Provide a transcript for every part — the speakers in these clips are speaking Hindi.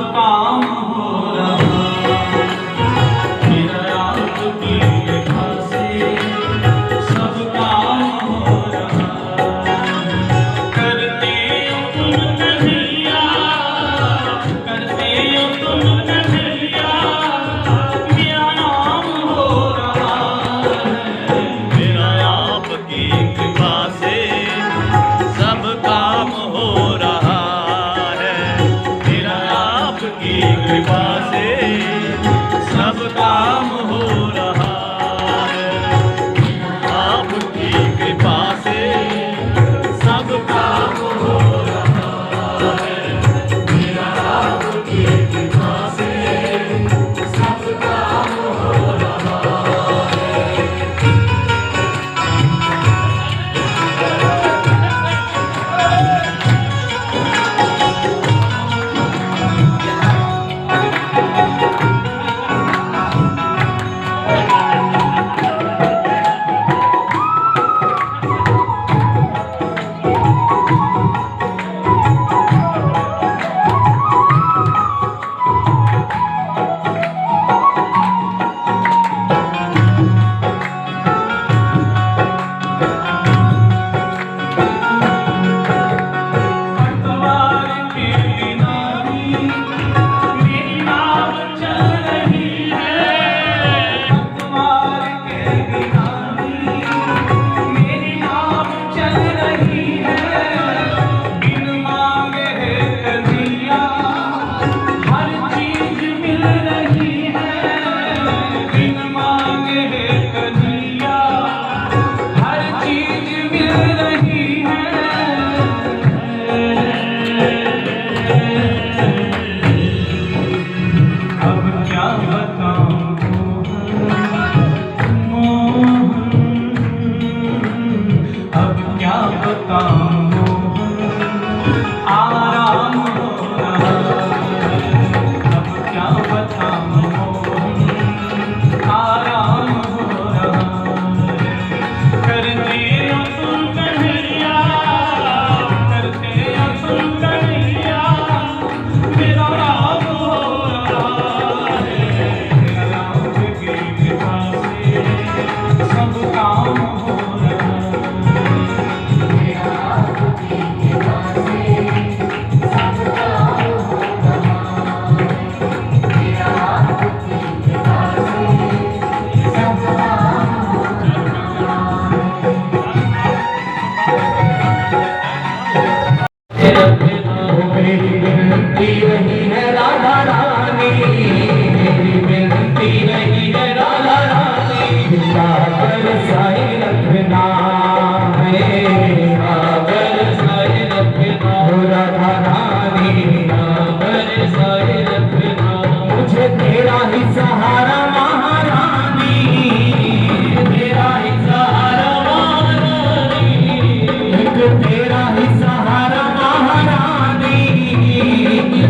काम हो रहा, मेरा आपकी कृपा से सब काम हो रहा। करते हो तुम कन्हैया, करते हो तुम कन्हैया, मेरा नाम हो रहा है। मेरा आपकी कृपा से सब काम हो रहा है। मेरा आपकी कृपा से सब काम हो रहा है। आपकी कृपा से सब काम हो रहा है। मेरा आपकी कृपा से सब काम हो रहा है। पतवार के बिना भी मेरी नाव चल रही है। पतवार के बिना भी मेरी नाव चल रही है। बिन मांगे है कन्हैया हर चीज मिल रही है। बिन मांगे है कन्हैया हर चीज मिल रही है। अब क्या बताऊं मोहन, अब क्या बताऊं मोहन, आराम हो रहा। अब क्या बताऊं मोहन, आराम हो रहा। करते हो तुम कन्हैया, करते हो तुम कन्हैया, मेरा राम हो रहा है। मेरा आपकी कृपा से सब काम हो रहा है। मेरा आपकी कृपा से सब काम हो रहा है। मेरा आपकी कृपा से सब काम हो रहा है। मेरी विनती नहीं है राधा रानी, मेरी विनती नहीं है राधा रानी, सागर साई रखना है, सागर साई रखना हो राधा रानी, सागर साई रखना। मुझे तेरा ही सहारा महारानी, तेरा ही सहारा महारानी, एक तेरा ही सहारा महारानी,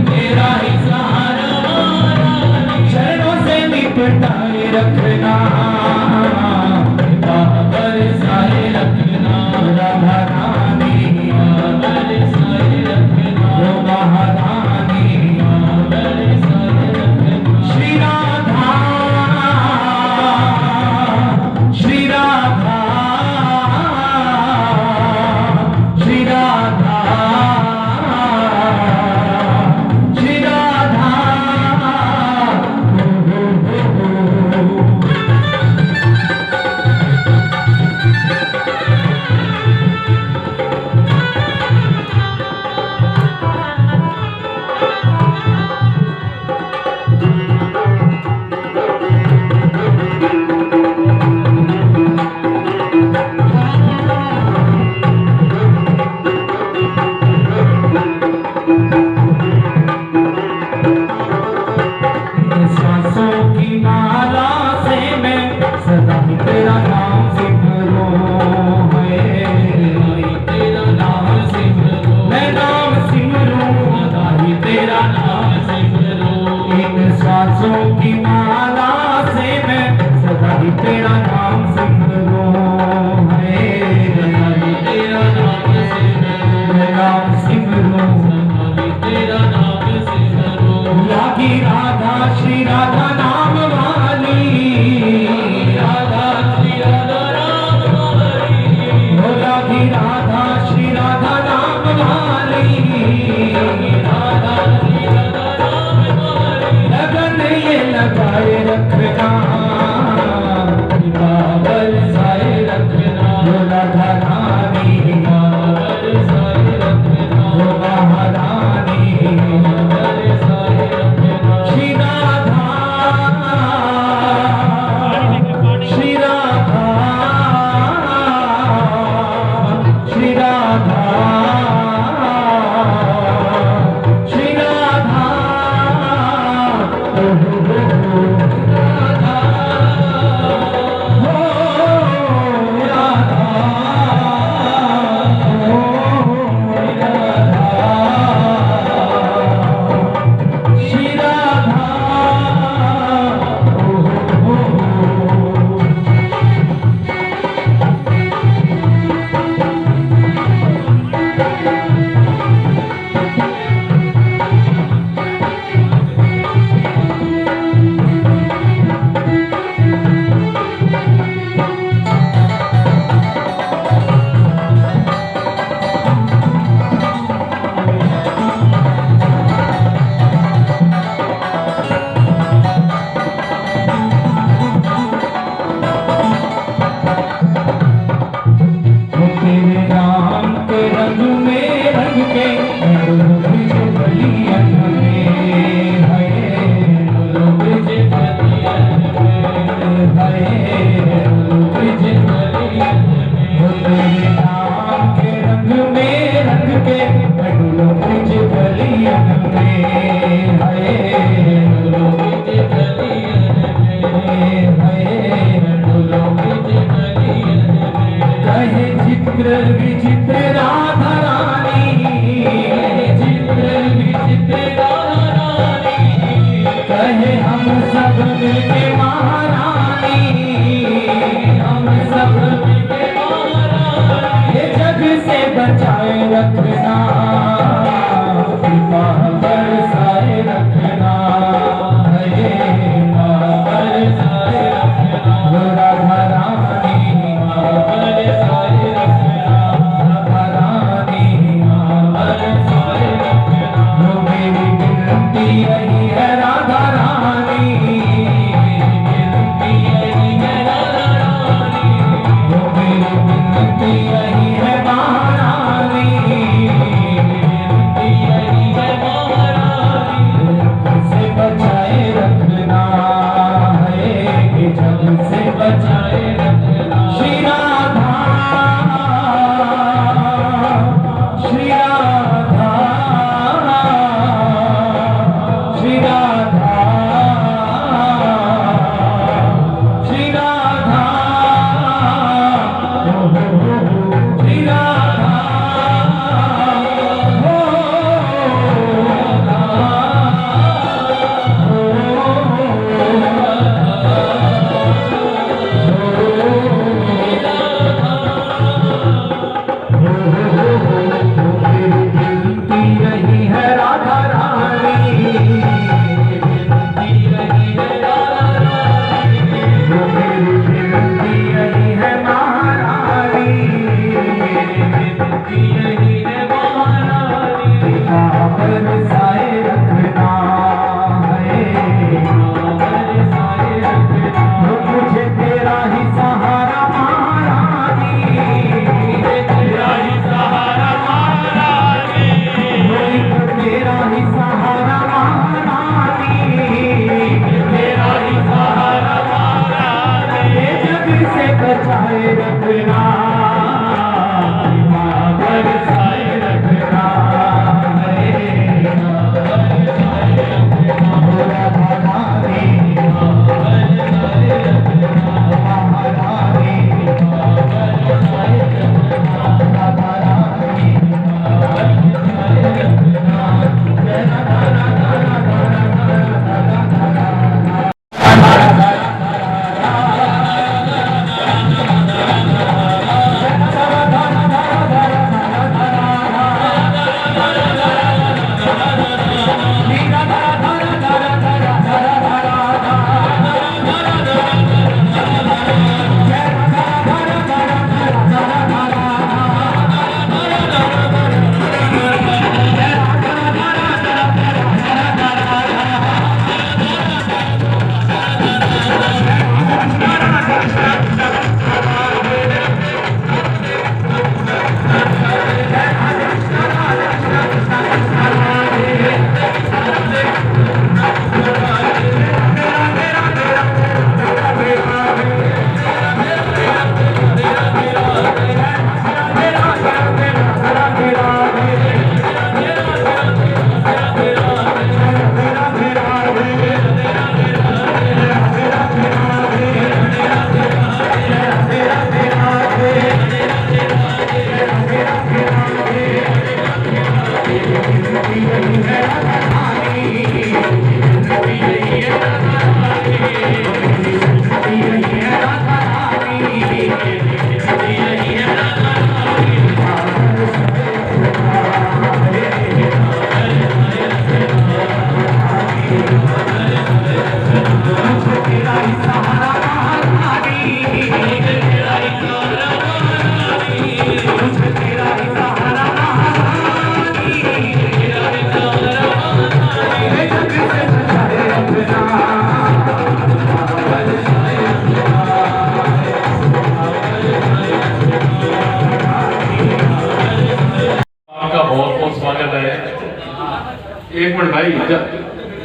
तेरा ही सहारा महारानी। शरणों से निपटाए रखना, बाबर साए रखना राधा रानी, बाबर साए रखना ओ महारानी, बाबर साए रखना। श्री राधा, श्री राधा, श्री राधा, श्री राधा। राधी राधा श्री राधा नाम वाली, राधा श्री राधा नाम वाली, हो राधी राधा श्री राधा नाम वाली, राधा श्री राधा नाम वाली, लगन ये लगाए रखना, बरसाए रखना, हो राधा रानी बरसाए रखना, हो महारानी बरसाए रखना, श्री राधा श्री राधा श्री राधा श्री राधा, विचित्र राधा रानी, चित्र विचित्र राधा रानी, कहे हम सब मिलके महारानी, हम सब मिलके महारानी, ये जग से बचाए रखना, कृपा बरसाए रखना, हे बरसाए रखना, हो राधा रानी बरसाए रखना, राधा रानी बरसाए रखना, हो मेरी विनती यही है राधा रानी, मेरी विनती यही है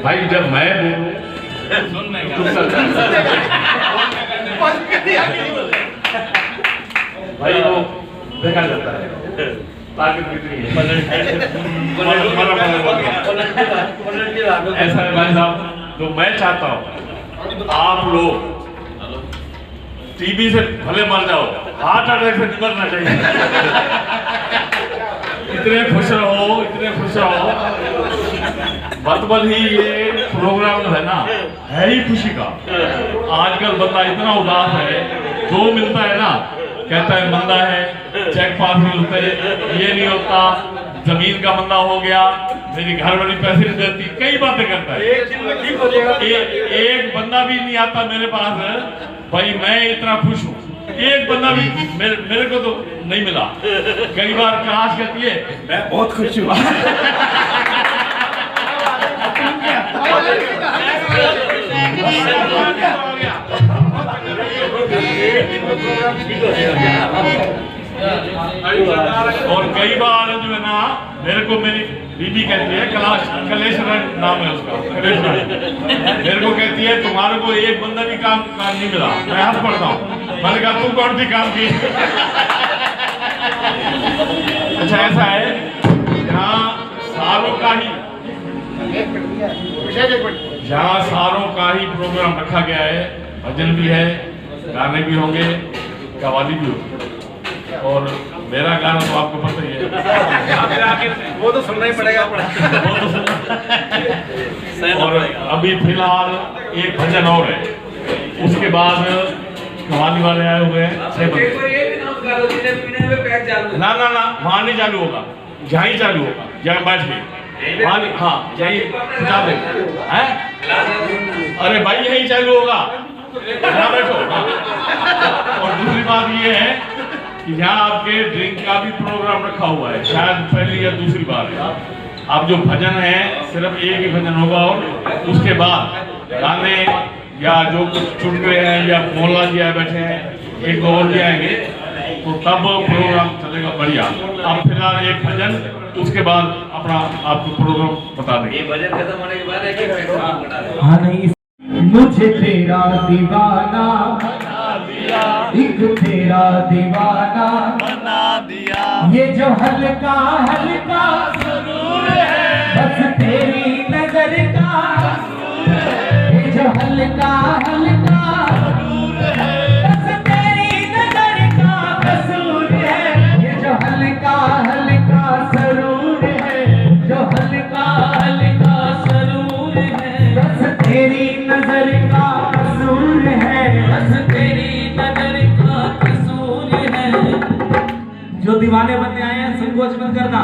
भाई जब मैं बोलूं चुप कर भाई वो देखा जाता है ताकत कितनी है। ऐसा है भाई साहब, तो मैं चाहता हूं आप लोग टीबी से भले मर जाओ, हार्ट अटैक से निकलना चाहिए। इतने खुश रहो, इतने खुश रहो। मतलब ही ये प्रोग्राम जो है ना, है ही खुशी का। आजकल बंदा इतना उदास है, जो मिलता है ना कहता है मंदा है, चेक पास नहीं होते, ये नहीं होता, जमीन का मंदा हो गया, मेरी घर वाली पैसे नहीं देती, कई बातें करता है। एक बंदा भी नहीं आता मेरे पास है भाई मैं इतना खुश हूँ, एक बंदा भी मेरे को तो नहीं मिला। कई बार काश कहती है मैं बहुत खुश हूँ। और कई बार जो है ना मेरे को मेरी बीबी कहती है, कलेश नाम है उसका, मेरे को कहती है तुम्हारे को एक बंदा भी काम नहीं मिला। मैं हंस पड़ता हूँ, मैंने कहा तुम कौन सी काम की। अच्छा ऐसा है यहाँ सारों का ही प्रोग्राम रखा गया है, भजन भी है, गाने भी होंगे, कव्वाली भी होगी। और मेरा गाना तो आपको पता ही है, वो तो सुनना ही पड़ेगा। और अभी फिलहाल एक भजन और है, उसके बाद कव्वाली वाले आए हुए हैं 6 बजे। ना वहाँ नहीं चालू होगा, जहाँ ही चालू होगा, जहाँ बैठ के वहाँ। हाँ यही है। अरे भाई यही चालू होगा, यहाँ बैठो। और दूसरी बात ये है कि यहाँ आपके ड्रिंक का भी प्रोग्राम रखा हुआ है, शायद पहली या दूसरी बार है। अब जो भजन है सिर्फ एक ही भजन होगा, और उसके बाद गाने या जो कुछ चुटकुले हैं या मोहल्ला जी आए बैठे हैं, एक दो और भी आएंगे, तो तब प्रोग्राम चलेगा बढ़िया। अब फिलहाल एक भजन, उसके बाद अपना आपको प्रोग्राम बता देंगे। ये भजन खत्म होने के बाद एक हाँ नहीं, मुझे तेरा दीवाना बना दिया, एक तेरा दीवाना बना दिया, ये जो हल्का हल्का सुरूर है, बस तेरी नजर का कसूर है। ये जो हल्का हल्का सुरूर है, बस तेरी नजर का कसूर है। ये जो हल्का हल्का सरूर है, जो हल्का हल्का सरूर है, बस तेरी नजर का कसूर है, बस तेरी नजर का कसूर है। जो दीवाने बनने आए हैं संकोच मत करना।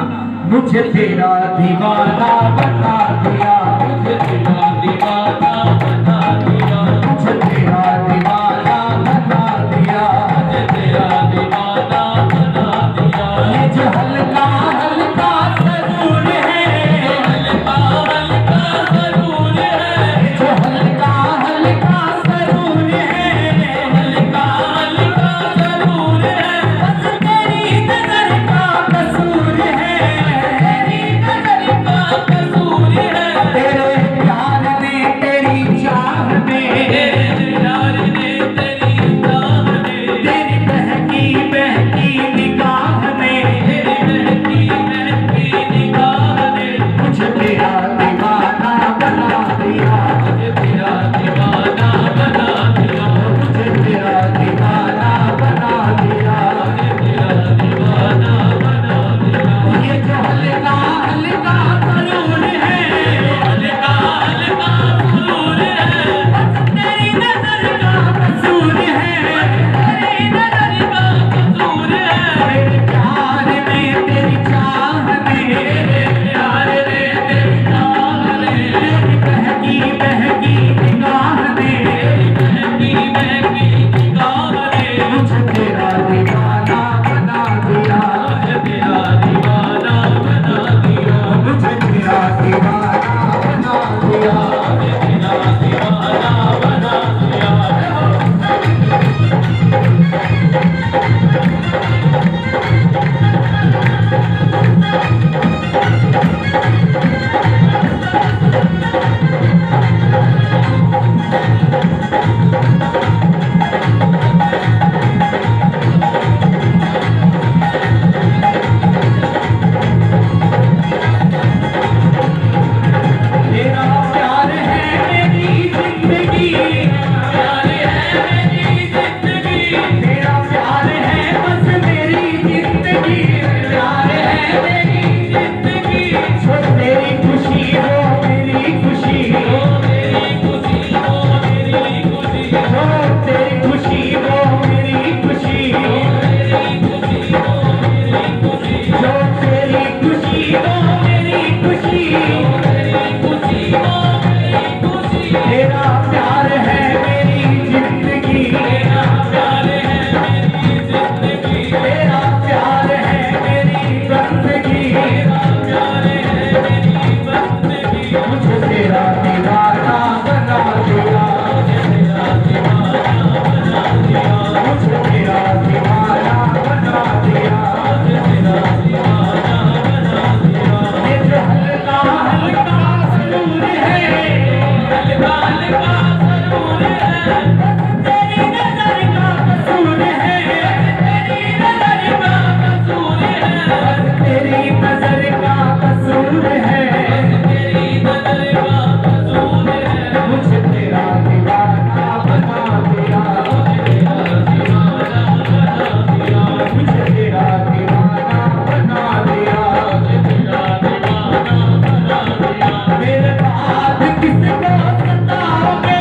मुझे तेरा दीवाना बना दिया, मुझे तेरा दीवाना बना दिया, मुझे तेरा दीवाना बना दिया, मुझे तेरा दीवाना बना दिया। ये जो हल्का हल्का सरूर है, हल्का हल्का सरूर है, ये जो हल्का हल्का सरूर है, हल्का हल्का सरूर है, बस तेरी नजर का कसूर है, तेरी नजर का कसूर है। तेरे प्यार ने तेरी चाह में, तेरे प्यार ने तेरी चाह में, तेरी बहकी बहकी निगाह में, तेरी बहकी बहकी निगाह में मुझे तेरा दीवाना बना दिया, मुझे तेरा दीवाना बना दिया, मुझे तेरा दीवाना बना दिया, मुझे तेरा दीवाना बना दिया। ये जो हल्का हल्का सरूर है, हल्का हल्का सरूर है, बस तेरा प्यार है मेरी जिंदगी, तेरा प्यार है मेरी जिंदगी, तेरा प्यार है मेरी बंदगी, तेरा प्यार है मेरी बंदगी, मुझे तेरा दीवाना बना दिया, मुझे तेरा दीवाना बना दिया, मुझे तेरा दीवाना बना दिया, ये जो हल्का हल्का सुरूर है, हल्का हल्का सुरूर है, तेरी नजर का कसूर है, तेरी नजर का कसूर है, तेरी नजर का कसूर है, तेरी नजर का कसूर है, मुझे तेरा दीवाना बना दिया, मुझे तेरा दीवाना बना दिया, मुझे तेरा दीवाना बना दिया, मेरे बाद किसको सताओगे,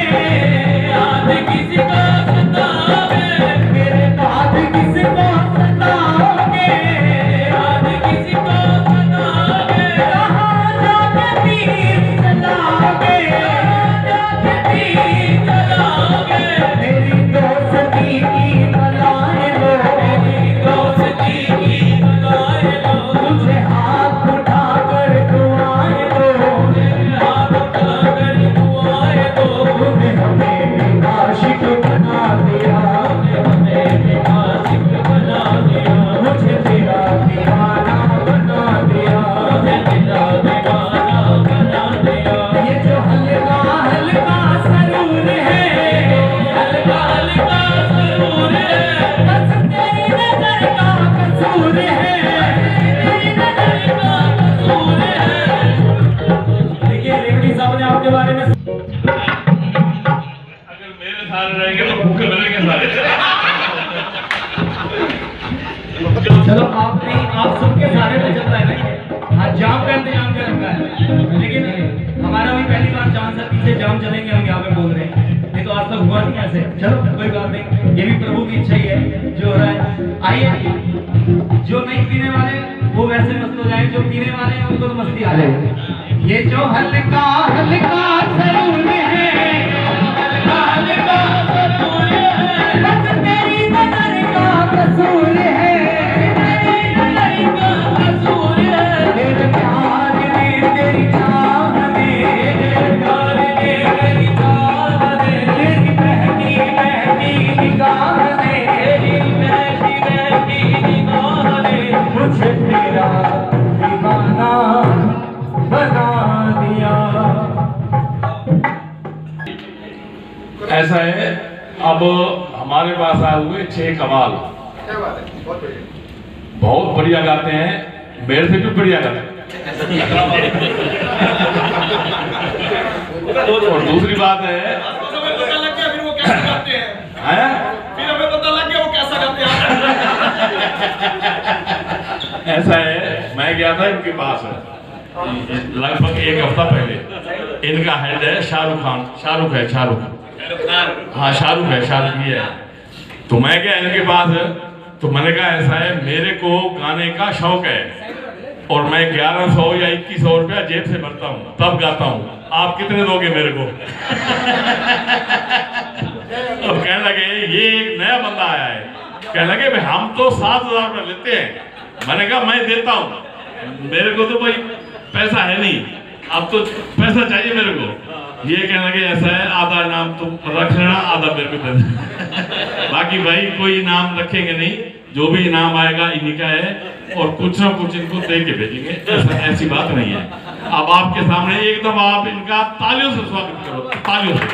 याद किसको सताओगे, मेरे बाद किसको सताओगे, याद किसको सताओगे, कहाँ जाके तीर चलाओगे, कहाँ जाके तीर चलाओगे, मेरी दोस्ती की बलाएं लो, मेरी दोस्ती की बलाएं लो, मुझे हाथ उठाकर दुआएं दो, मुझे हाथ उठाकर दुआएं दो, तूने हमें भी आशिक बना दिया, तूने हमें भी आशिक बना दिया, मुझे तेरा दीवाना बना दिया, मुझे तेरा दीवाना बना दिया, ये जो हल्का हल्का सरूर है, हल्का हल्का सरूर है, बस तेरी नजर का कसूर है, तेरी नजर का कसूर है। देखिए रेवड़ी साहब ने आपके बारे में अगर मेरे सारे रहेंगे तो भूखे मरेंगे सारे। चलो आप नहीं, आप सबके सारे में चलता है ना ये। हाँ जाम का इंतजाम कर रखा है, लेकिन हमारा भी पहली बार चांस है, पीछे जाम चलेंगे हम यहाँ पे बोल रहे हैं, नहीं तो आज तक हुआ नहीं ऐसे। चलो कोई बात नहीं, ये भी प्रभु की इच्छा ही है जो हो रहा है। आइए, जो नहीं पीने वाले वो वैसे मस्त हो जाए, जो पीने वाले हैं उनको तो मस्ती आ जाए। ये जो हल्का हल्का सरूर है, हल्का हल्का सरूर है, बस तेरी नजर का कसूर है, तेरी नजर का कसूर है, तेरे प्यार में तेरी चाह में, तेरे प्यार में तेरी चाह में, तेरी बहकी बहकी निगाह में, तेरी बहकी बहकी निगाह में, मुझे तेरा दीवाना बना दिया। ऐसा है, अब हमारे पास आए हुए 6 कमाल बहुत बढ़िया गाते हैं, मेरे से भी बढ़िया गाते हैं। और दूसरी बात है, हैं? ऐसा है, मैं गया था इनके पास लगभग 1 हफ्ता पहले। इनका हेड है शाहरुख खान, शाहरुख है, शाहरुख, हाँ शाहरुख है, शाहरुख ही है। तो मैं गया इनके पास, तो मैंने कहा ऐसा है, मेरे को गाने का शौक है और मैं 1100 या 2100 रुपया जेब से भरता हूँ तब गाता हूँ, आप कितने दोगे मेरे को? अब कहने लगे ये एक नया बंदा आया है, कहने लगे भाई हम तो 7000 रुपये लेते हैं। मैंने कहा मैं देता हूँ, मेरे को तो भाई पैसा है नहीं, अब तो पैसा चाहिए मेरे को। ये कहने लगे ऐसा है, आधा इनाम तुम रख लेना, आधा मेरे को दे देना। बाकी भाई कोई इनाम रखेंगे नहीं, जो भी इनाम आएगा इन्हीं का है और कुछ ना कुछ इनको दे के भेजेंगे, ऐसी बात नहीं है। अब आपके सामने एक दफा आप इनका तालियों से स्वागत करो, तालियों से।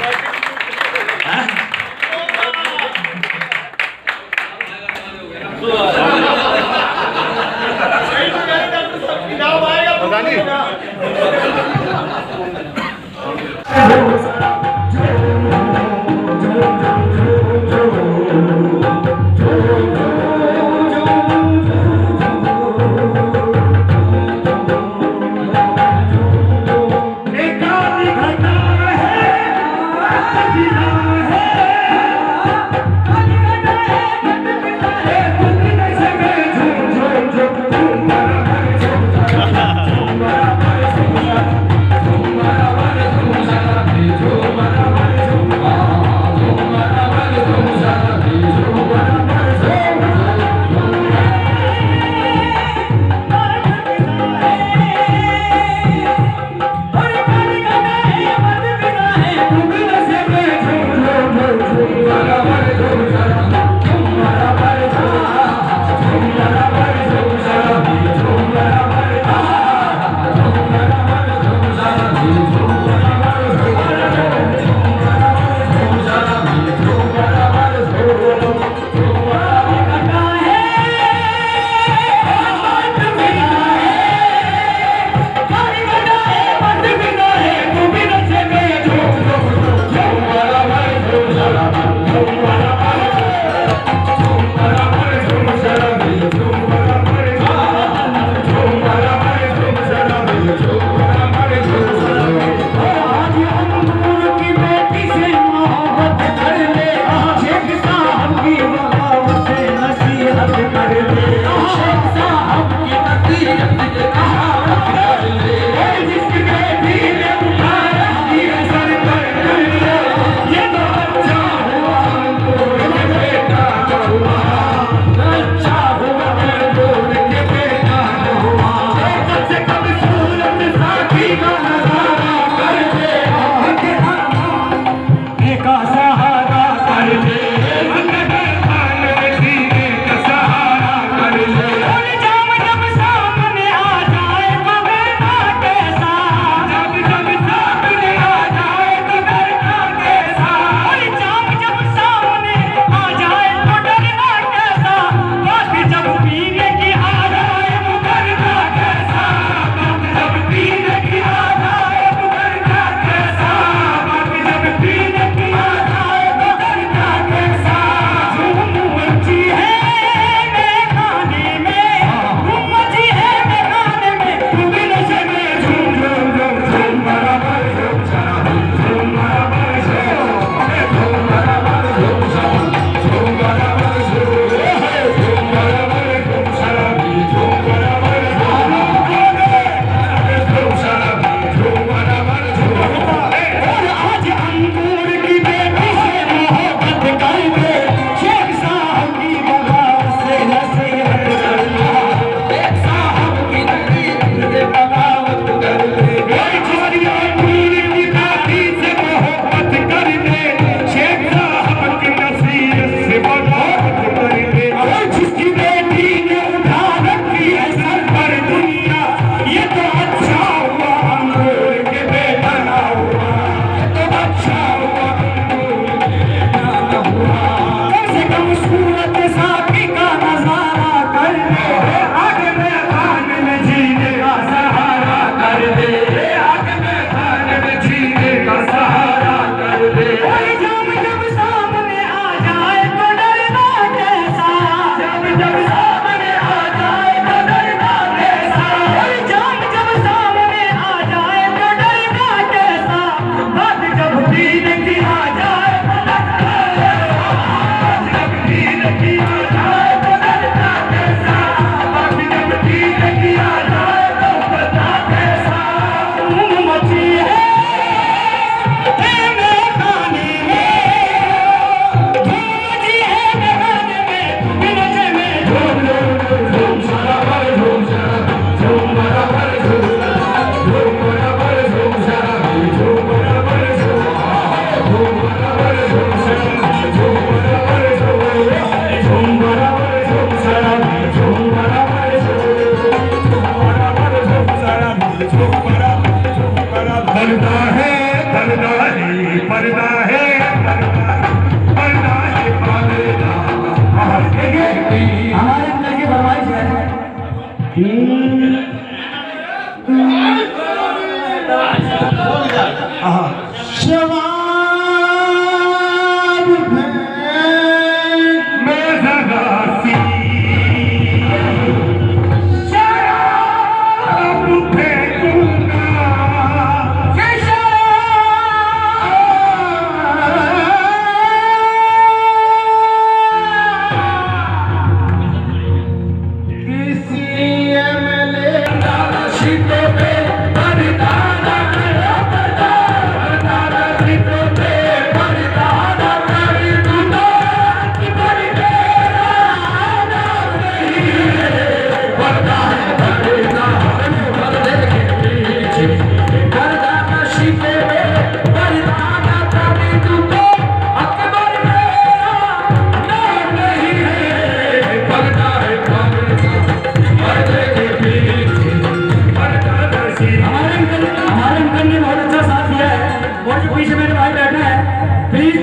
प्लीज,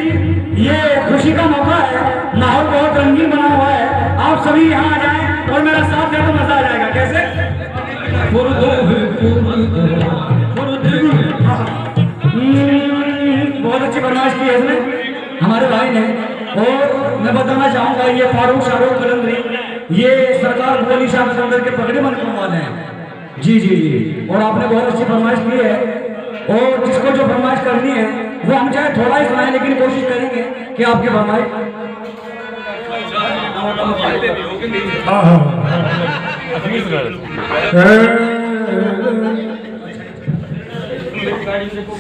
ये खुशी का मौका है, माहौल बहुत रंगीन बना हुआ है, आप सभी यहाँ आ जाएं और मेरा साथ दें तो मजा आ जाएगा। कैसे? बहुत अच्छी फरमाइश की है इसने हमारे भाई ने। और मैं बताना चाहूंगा ये फारूक शाहरुख कलंदरी ये सरकार भुवन ईशा कलंदर के पगड़ी बनने वाले हैं। जी जी जी, और आपने बहुत अच्छी फरमाइश की है, और जिसको जो फरमाइश करनी है वो हम चाहे थोड़ा ही सुनाएं, लेकिन कोशिश करेंगे कि आपकी फरमाइश।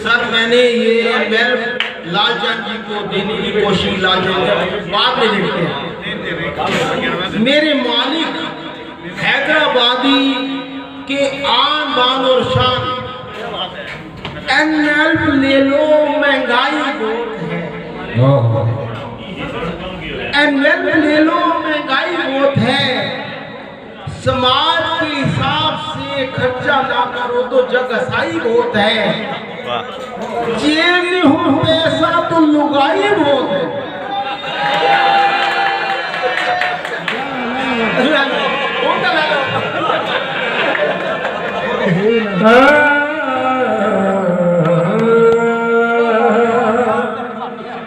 सर मैंने ये बेल लालचंद जी को देने की कोशिश, लालचंद बाद में लिखते हैं। मेरे मालिक हैदराबादी के आन बान और शान, एनएल्प ले लो महंगाई बहुत है, एनएल्प ले लो महंगाई बहुत है, समाज के हिसाब से खर्चा ना करो तो जगसाई बहुत है, जेब में हो पैसा तो लुगाई बहुत है।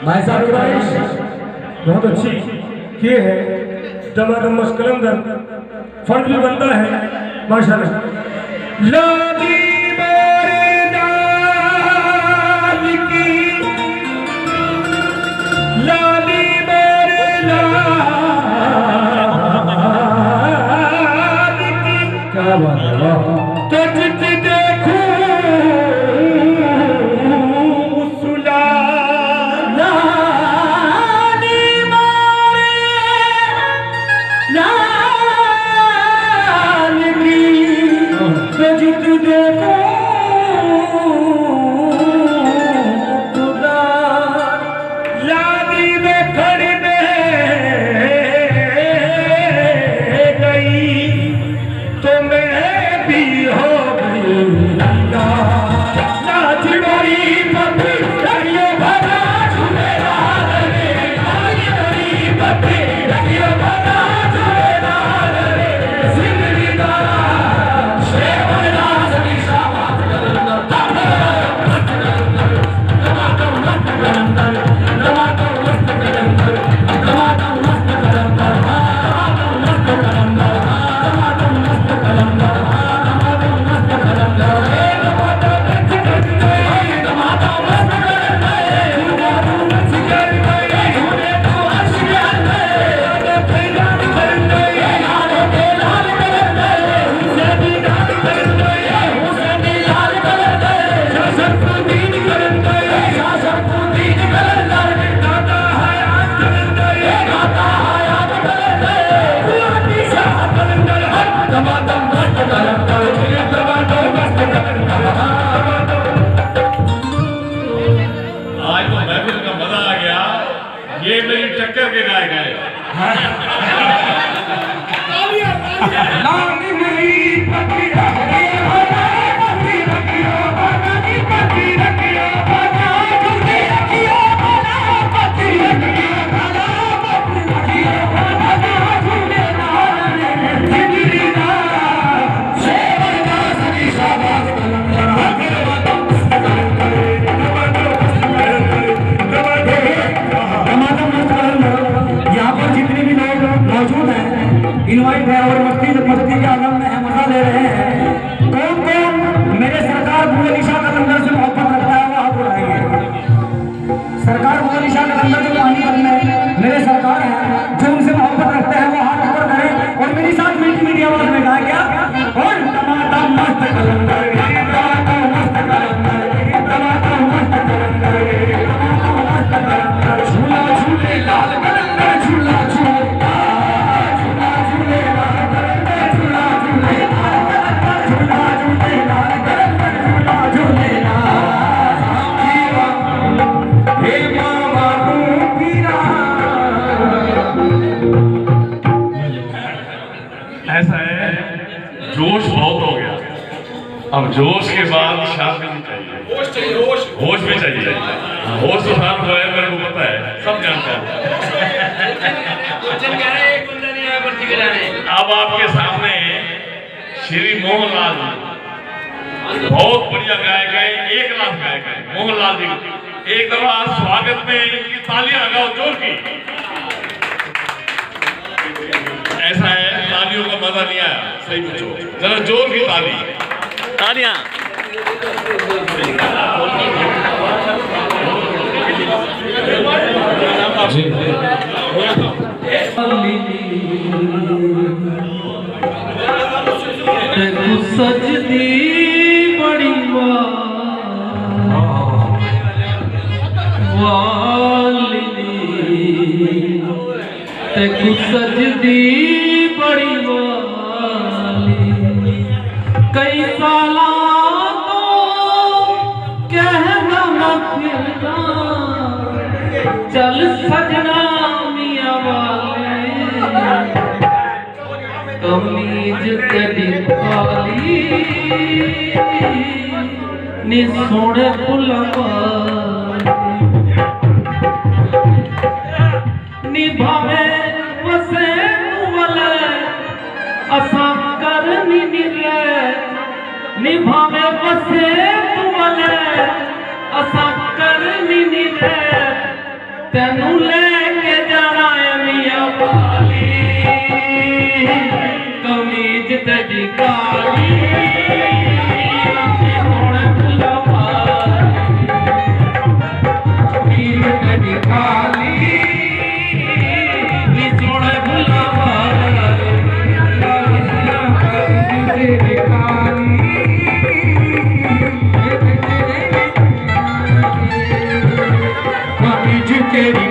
भाई साहब की बारिश बहुत अच्छी की है, दमादम मस्कलंदर फर्ज भी बनता है माशाल्लाह। लादी क्या बात है, ये मेरी टक्कर के गायक इनवाइट है और मस्ती के आनंद में है, मजा ले रहे हैं। कौन कौन मेरे सरकार भुवन ईशा कलंदर से मोहब्बत रखता है वो हाथ उठाएंगे। सरकार भुवन ईशा कलंदर जो पानीपत में मेरे सरकार है, जो उनसे मोहब्बत रखते हैं वो हाथ ऊपर करें और मेरी साथ मीठी मीठी आवाज में गाए क्या, और टमाटर मस्त कलंदर, टमाटर मस्त कलंदर, टमाटर मस्त कलंदर, झूला झूले लाल कलंदर, झूला झूले ऐसा है, जोश बहुत हो गया, अब जोश के बाद शांति भी चाहिए, होश भी चाहिए। होश तो साथ हुआ है, मेरे को पता है, सब जानते हैं। अब आपके सामने श्री मोहनलाल जी, बहुत बढ़िया गायक है, एक लाख गायक है मोहनलाल जी। एक दफा स्वागत में इनकी तालियां लगाओ जोर की। ऐसा है, तालियों का मजा नहीं आया, सही पूछो, जरा जोर की ताली, तालियां। सजदी बड़ी वाली ते सजदी बड़ी वाली कई साला तो कहना मैं फिरदा चल सजना मियां वाले कमीज तेरी काली नी सोने फुलवा निभावे वसे वले असा करनी निरे निभावे वसे वले असा करनी निरे तेनू लेके जाना है मियां वाली कमीज तेरी काली सोने फुलवा कमीज तेरी काली तेरी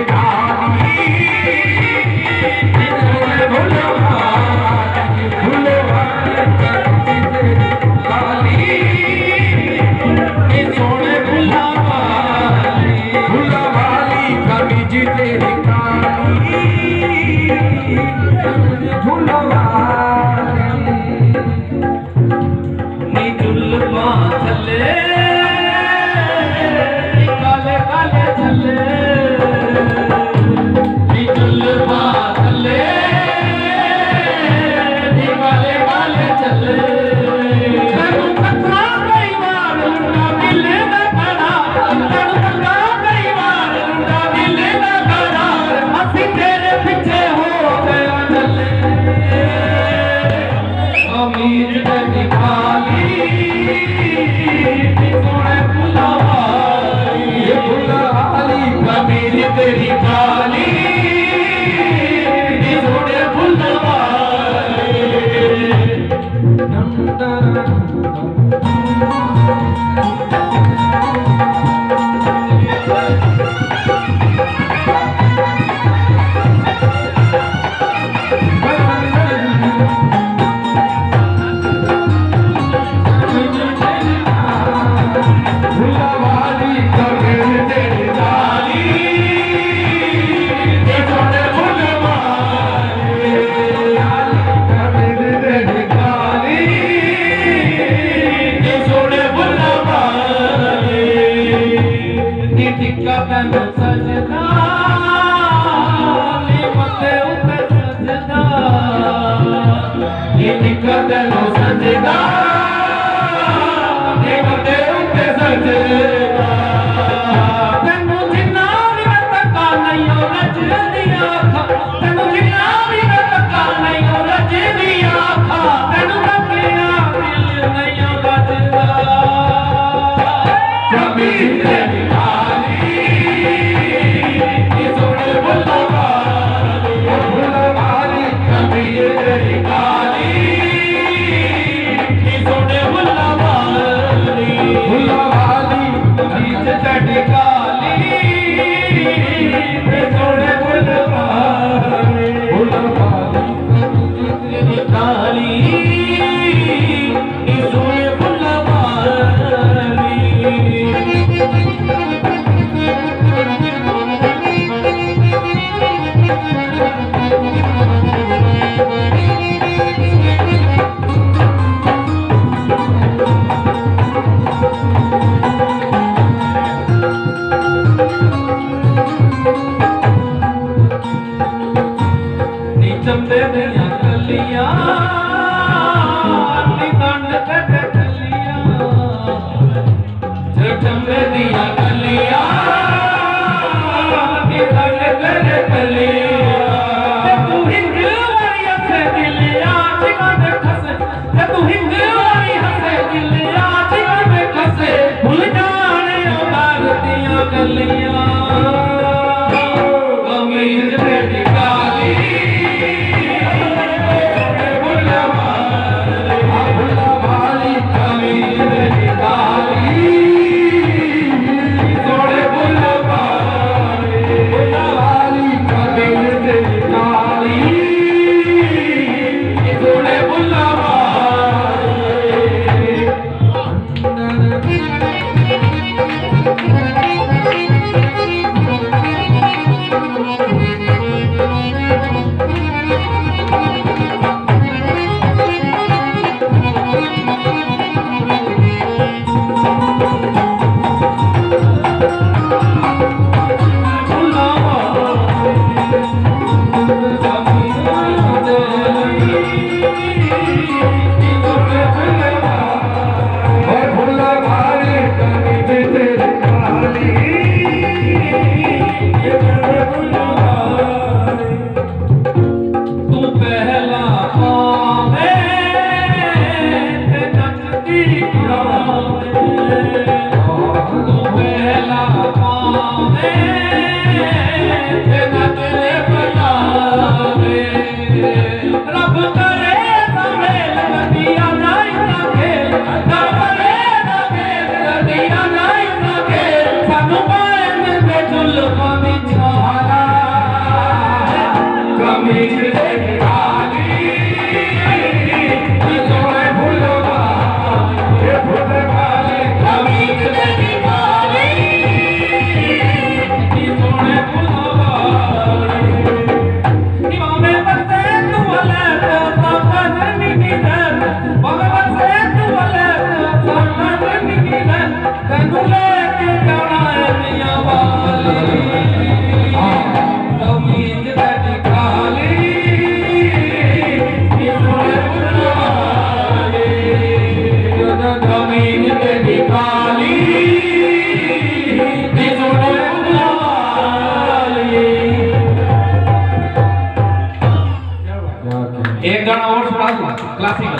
एक गाना और सुना दूं क्लासिकल।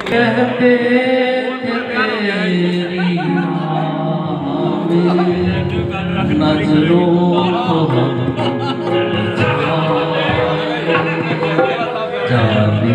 कहते तेरी नजरों को जाने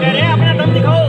गए अपना दम दिखाओ।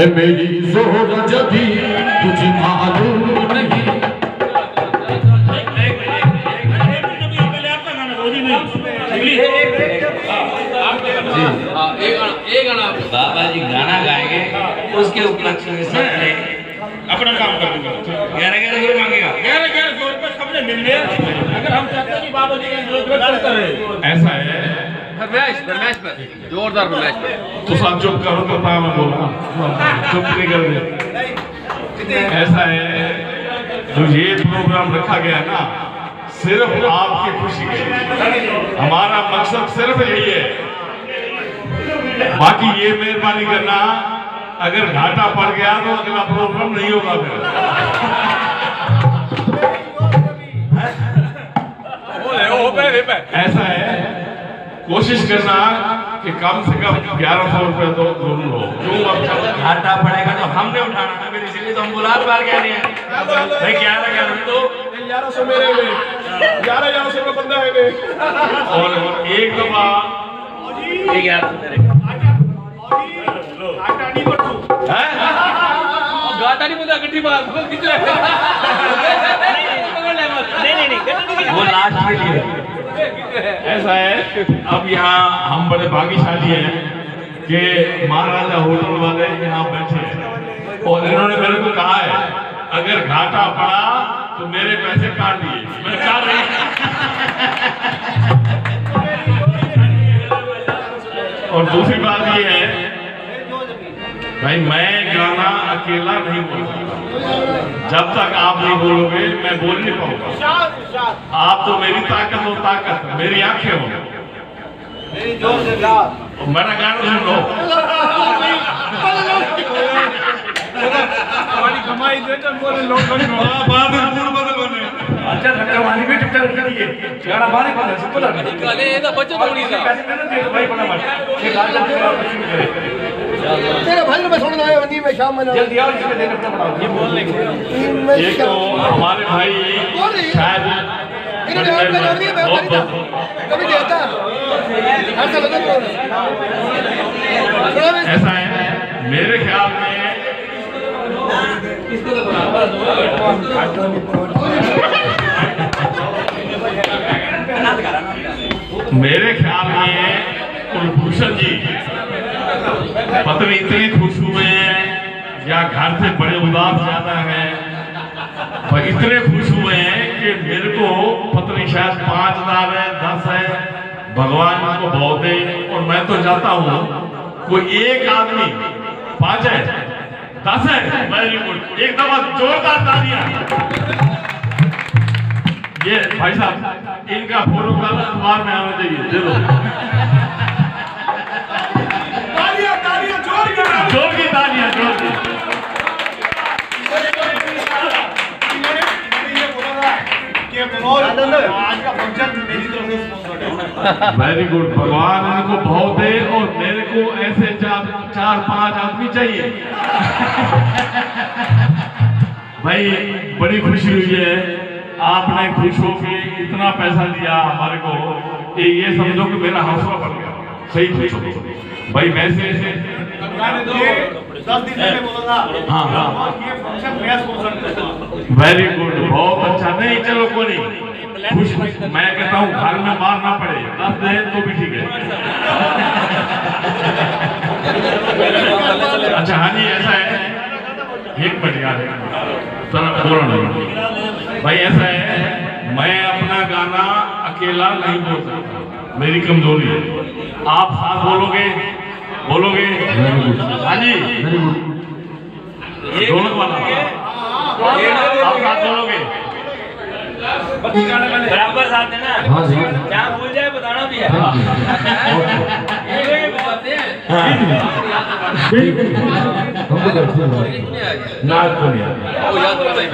है मेरी जोर जदी तुझे मालूम नहीं। बाबा जी गाना गाएंगे उसके उपलक्ष्य में सबने अपना काम कर दूंगा। 11 मांगेगा। 11 रुपए सबने मिल लिया। अगर हम चाहते हैं कि बाबा जी का जोरदार करे, ऐसा है फरमाइश पर जोरदार फरमाइश पर तो सब चुप करो तो मैं बोलूँ, चुप नहीं कर दे। ऐसा है जो ये प्रोग्राम रखा गया ना सिर्फ आपकी खुशी के लिए, हमारा मकसद सिर्फ यही है। बाकी ये मेहरबानी करना, अगर घाटा पड़ गया तो अगला प्रोग्राम नहीं होगा फिर। ऐसा है, कोशिश करना कि कम से कम 1100 रुपए तो जरूर हो। क्यों अब घाटा पड़ेगा तो हमने उठाना ना, फिर इसीलिए तो हम बुलार बार कह रहे हैं भाई 11 तो 1100 मेरे में 1100 रुपए बंदा है। और एक दफा ठीक है गाता नहीं पता गड्डी बात वो लास्ट के लिए। ऐसा है, अब यहाँ हम बड़े भाग्यशाली हैं कि महाराजा होटल वाले यहाँ बैठे हैं और इन्होंने मेरे को कहा है अगर घाटा पड़ा तो मेरे पैसे काट दिए। मैं काट रही और दूसरी बात ये है भाई, मैं गाना अकेला नहीं बोल सकता। जब तक आप नहीं बोलोगे मैं बोल नहीं पाऊंगा। आप तो मेरी ताकत हो, ताकत मेरी आंखें हो, मेरा गाना सुन लो। हमारी कमाई देते बोले लोग बाद में मूड बदल बने। अच्छा धक्का वाली भी टिकट कर दिए, गाना बारे बंद सिंपल है। निकाले ये तो बच्चे थोड़ी सा पैसे देना दे भाई बड़ा मत। ये गाना शुरू करे। तेरे भाई मैं सुन रहा हूं नी में शाम में जल्दी आओ, इसमें देना पड़ा। ये बोलने के एक तो हमारे भाई शायद इन्होंने आपका नाम दिया मैं कभी देता ऐसा लगा। ऐसा है, मेरे ख्याल में कुलभूषण जी पता नहीं इतने खुश हुए हैं या घर से बड़े उदास ज्यादा हैं, पर इतने खुश हुए हैं कि मेरे को पता नहीं शायद 5000 है 10 है, भगवान को बहुत दे। और मैं तो चाहता हूँ कोई एक आदमी 5 है 10 है, वेरी गुड, एक दफा जोरदार तालियां। ये भाई साहब इनका फोटो कल अखबार में आना चाहिए, दे दो तालियां, जोर की तालियां, जोर की। आज का फंक्शन मेरी तरफ से स्पॉन्सर्ड है। वेरी गुड, भगवान इनको बहुत दे और मेरे को ऐसे 4-5 आदमी चाहिए। भाई बड़ी खुशी हुई है, आपने खुश होके इतना पैसा दिया हमारे को, ये समझो कि मेरा हौसला बढ़ गया। सही खुश भाई, वैसे 10 दिन पहले बोला था। हाँ हाँ, ये फंक्शन मैं स्पॉन्सर करता। वेरी गुड, बहुत अच्छा। नहीं चलो कोई नहीं, खुश, मैं कहता हूँ घर में मार ना पड़े, 10 दे तो भी ठीक है। अच्छा हाँ जी, ऐसा है, एक मिनट यार बोलो नहीं भाई, ऐसा है मैं अपना गाना अकेला नहीं बोल सकता, मेरी कमजोरी है। आप साथ बोलोगे, बोलोगे हाँ जी, ढोलक वाला आप साथ बोलोगे, बराबर साथ है ना। हाँ जी, क्या भूल जाए बताना भी है। ये बताते हैं हमको करते हैं नाच तो नहीं आता। वो याद रहा भाई।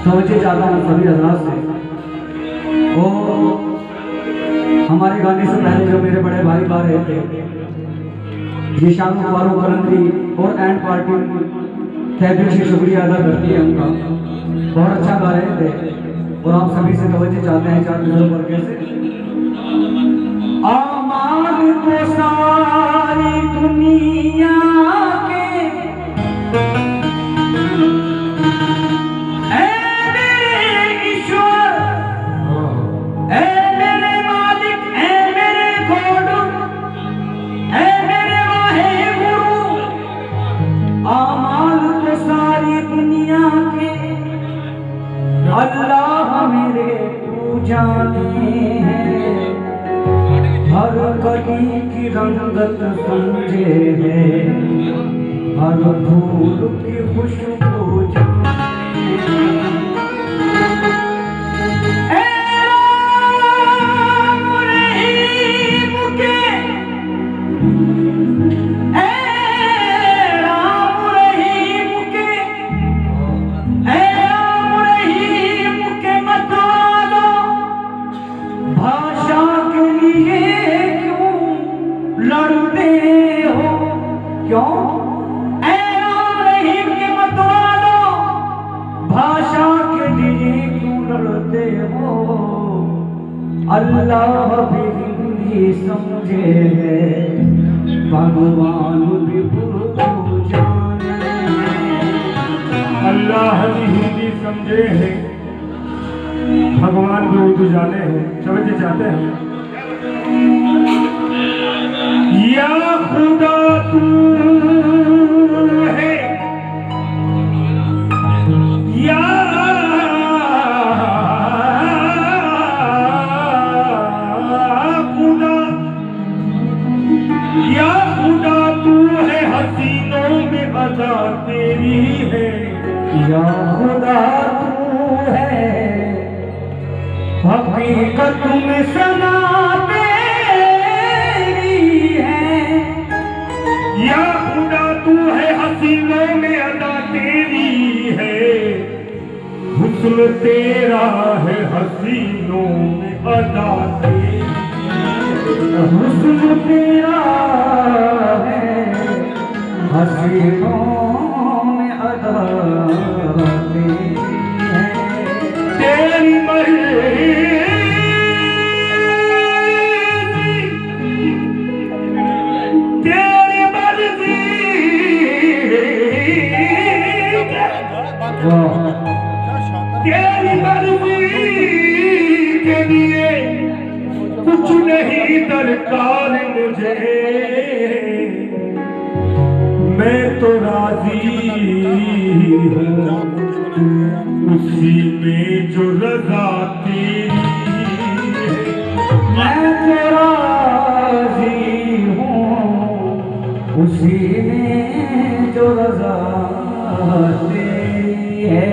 समझे जाता हूँ सभी हजरात से। और हमारे गाने से पहले जो मेरे बड़े भाई गा रहे थे, ये शाम फारूक कलंदरी और एंड पार्टी तहे दिल से शुक्रिया अदा करती है उनका, बहुत अच्छा गा रहे थे। और आप सभी से तवज्जो चाहते हैं चार मिनट पर कैसे आमान को सारी दुनिया के अल्लाह मेरे तू जाने हैं, हर कली की रंगत समझे है, हर फूल की खुशबू जाने अल्लाह भी हिंदी समझे है, भगवान भी जाने, अल्लाह भी हिंदी समझे है, भगवान भी उर्दू जाने हैं। समझे चाहते हैं या खुदा तू है, या तेरी है, या खुदा तू है, हकीकत में सना तेरी है, या खुदा तू है, हसीनों में अदा तेरी है, हुस्न तेरा है, हसीनों में अदा तेरी, हुस्न तेरा है, हसीनों में अदा तेरी है, तेरी मर्जी, तेरी मर्जी हूँ उसी में जो रजा तेरी है मैं तो राजी हूँ उसी में जो रजा तेरी है।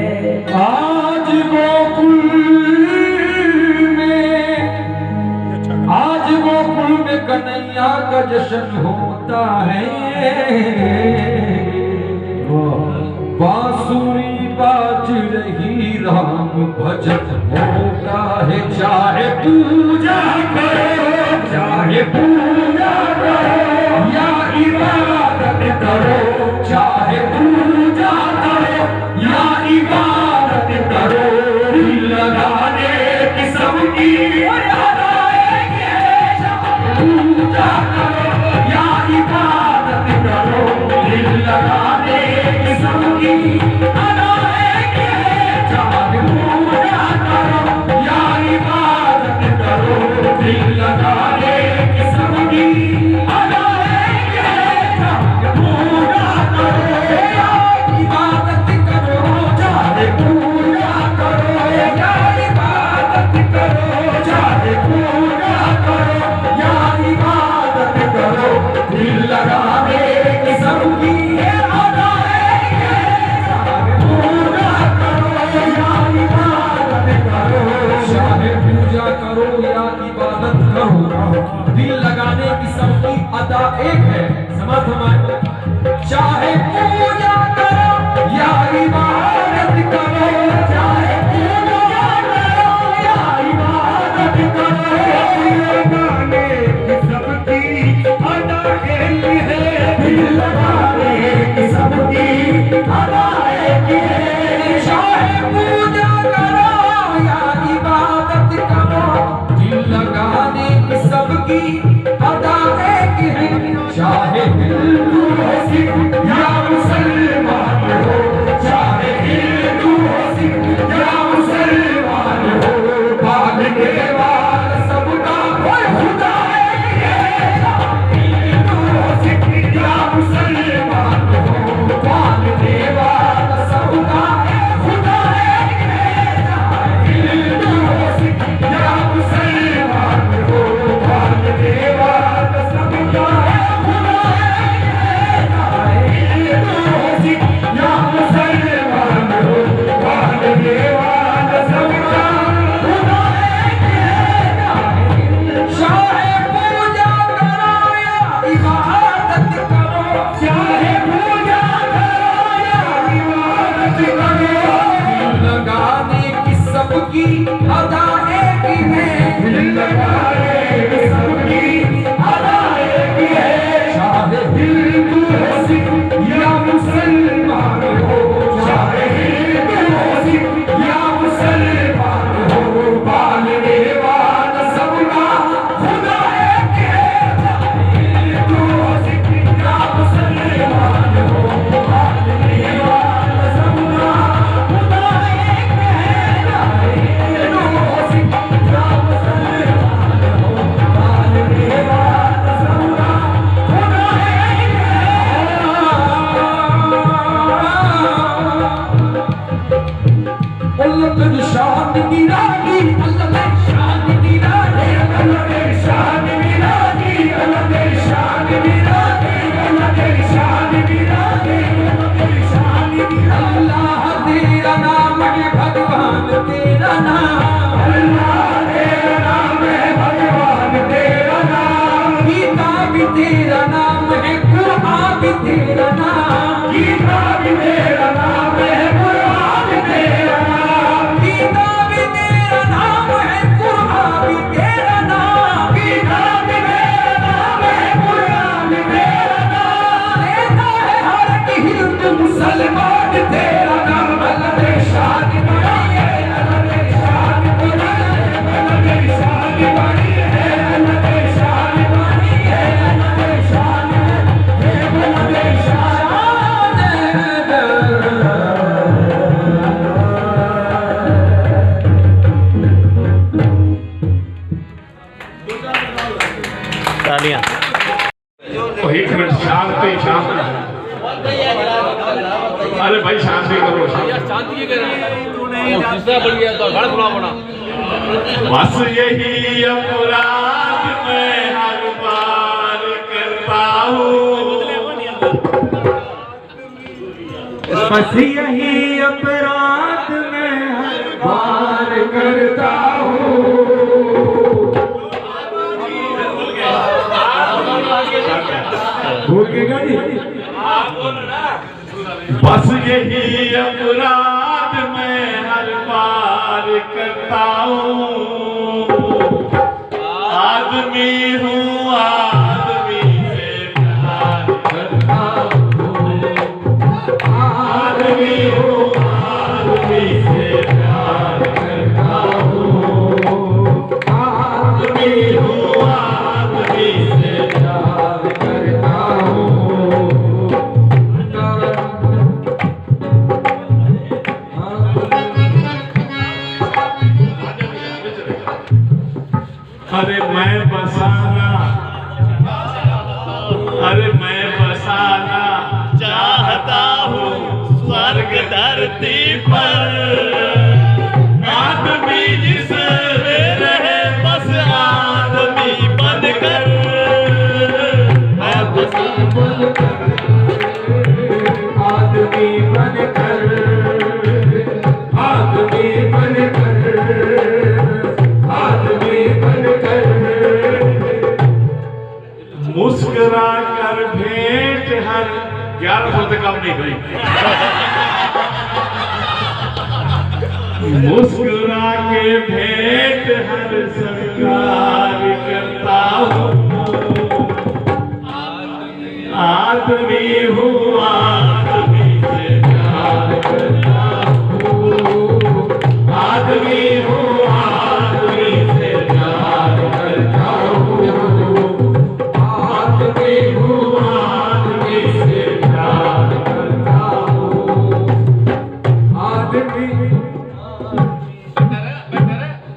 आज गोकुल में कन्हैया का जश्न होता है, बांसुरी बाज रही राम भजन होता है। चाहे पूजा करो चाहे पूजा करो या इबादत करो, चाहे पूजा करो या इबादत करो, दिल लगाने की सबकी पूजा करो या इबादत करो, दिल लगाने की सबकी अदायगी है। चाहे पूजा करो या इबादत करो, दिल लगाने की सबकी अदायगी है। चाहे पूजा करो या इबादत करो, चाहे पूजा करो या इबादत करो, चाहे पूजा करो या इबादत करो, दिल लगाने की सबकी अदायगी है। चाहे पूजा करो या इबादत करो, चाहे पूजा करो या इबादत करो, दिल लगाने की सबकी अदा एक है। समझ हमारे चाहे पूजा करो या इबादत करो, चाहे पूजा करो या इबादत करो, लगाने की सबकी अदा एक है, दिल लगाने की सबकी अदा एक है। चाहे पूजा करो या इबादत करो, दिल लगाने की सबकी अदा एक है। चाहे दिल अरे भाई शांति करो। शांति के तीसरा बन गया तो गाना सुना बना। बस यही अपराध मैं हर बार करता हूँ। बस यही अपराध मैं हर बार करता हूँ। भूल के गाड़ी। बस यही अपराध मैं हर बार करता हूँ। आदमी हूँ आदमी से प्यार करता हूँ। आदमी हूँ आदमी से प्यार करता हूँ। आदमी हूँ आदमी से प्यार करता हूँ। अरे मैं बसाना चाहता हूँ स्वर्ग धरती पर। आदमी जिसमें रहे बस आदमी बनकर। मैं आदमी बनकर, आदमी बनकर, आदमी बनकर। मुस्कुरा कर भेंट हर 1100 से कम नहीं हुई। मुस्कुरा के भेंट हर सरकार करता हूँ। आदमी हूँ आदमी से प्यार करता हूँ। आदमी हूँ आदमी से प्यार करता हूँ। आदमी हूँ आदमी से प्यार करता हूँ। आदमी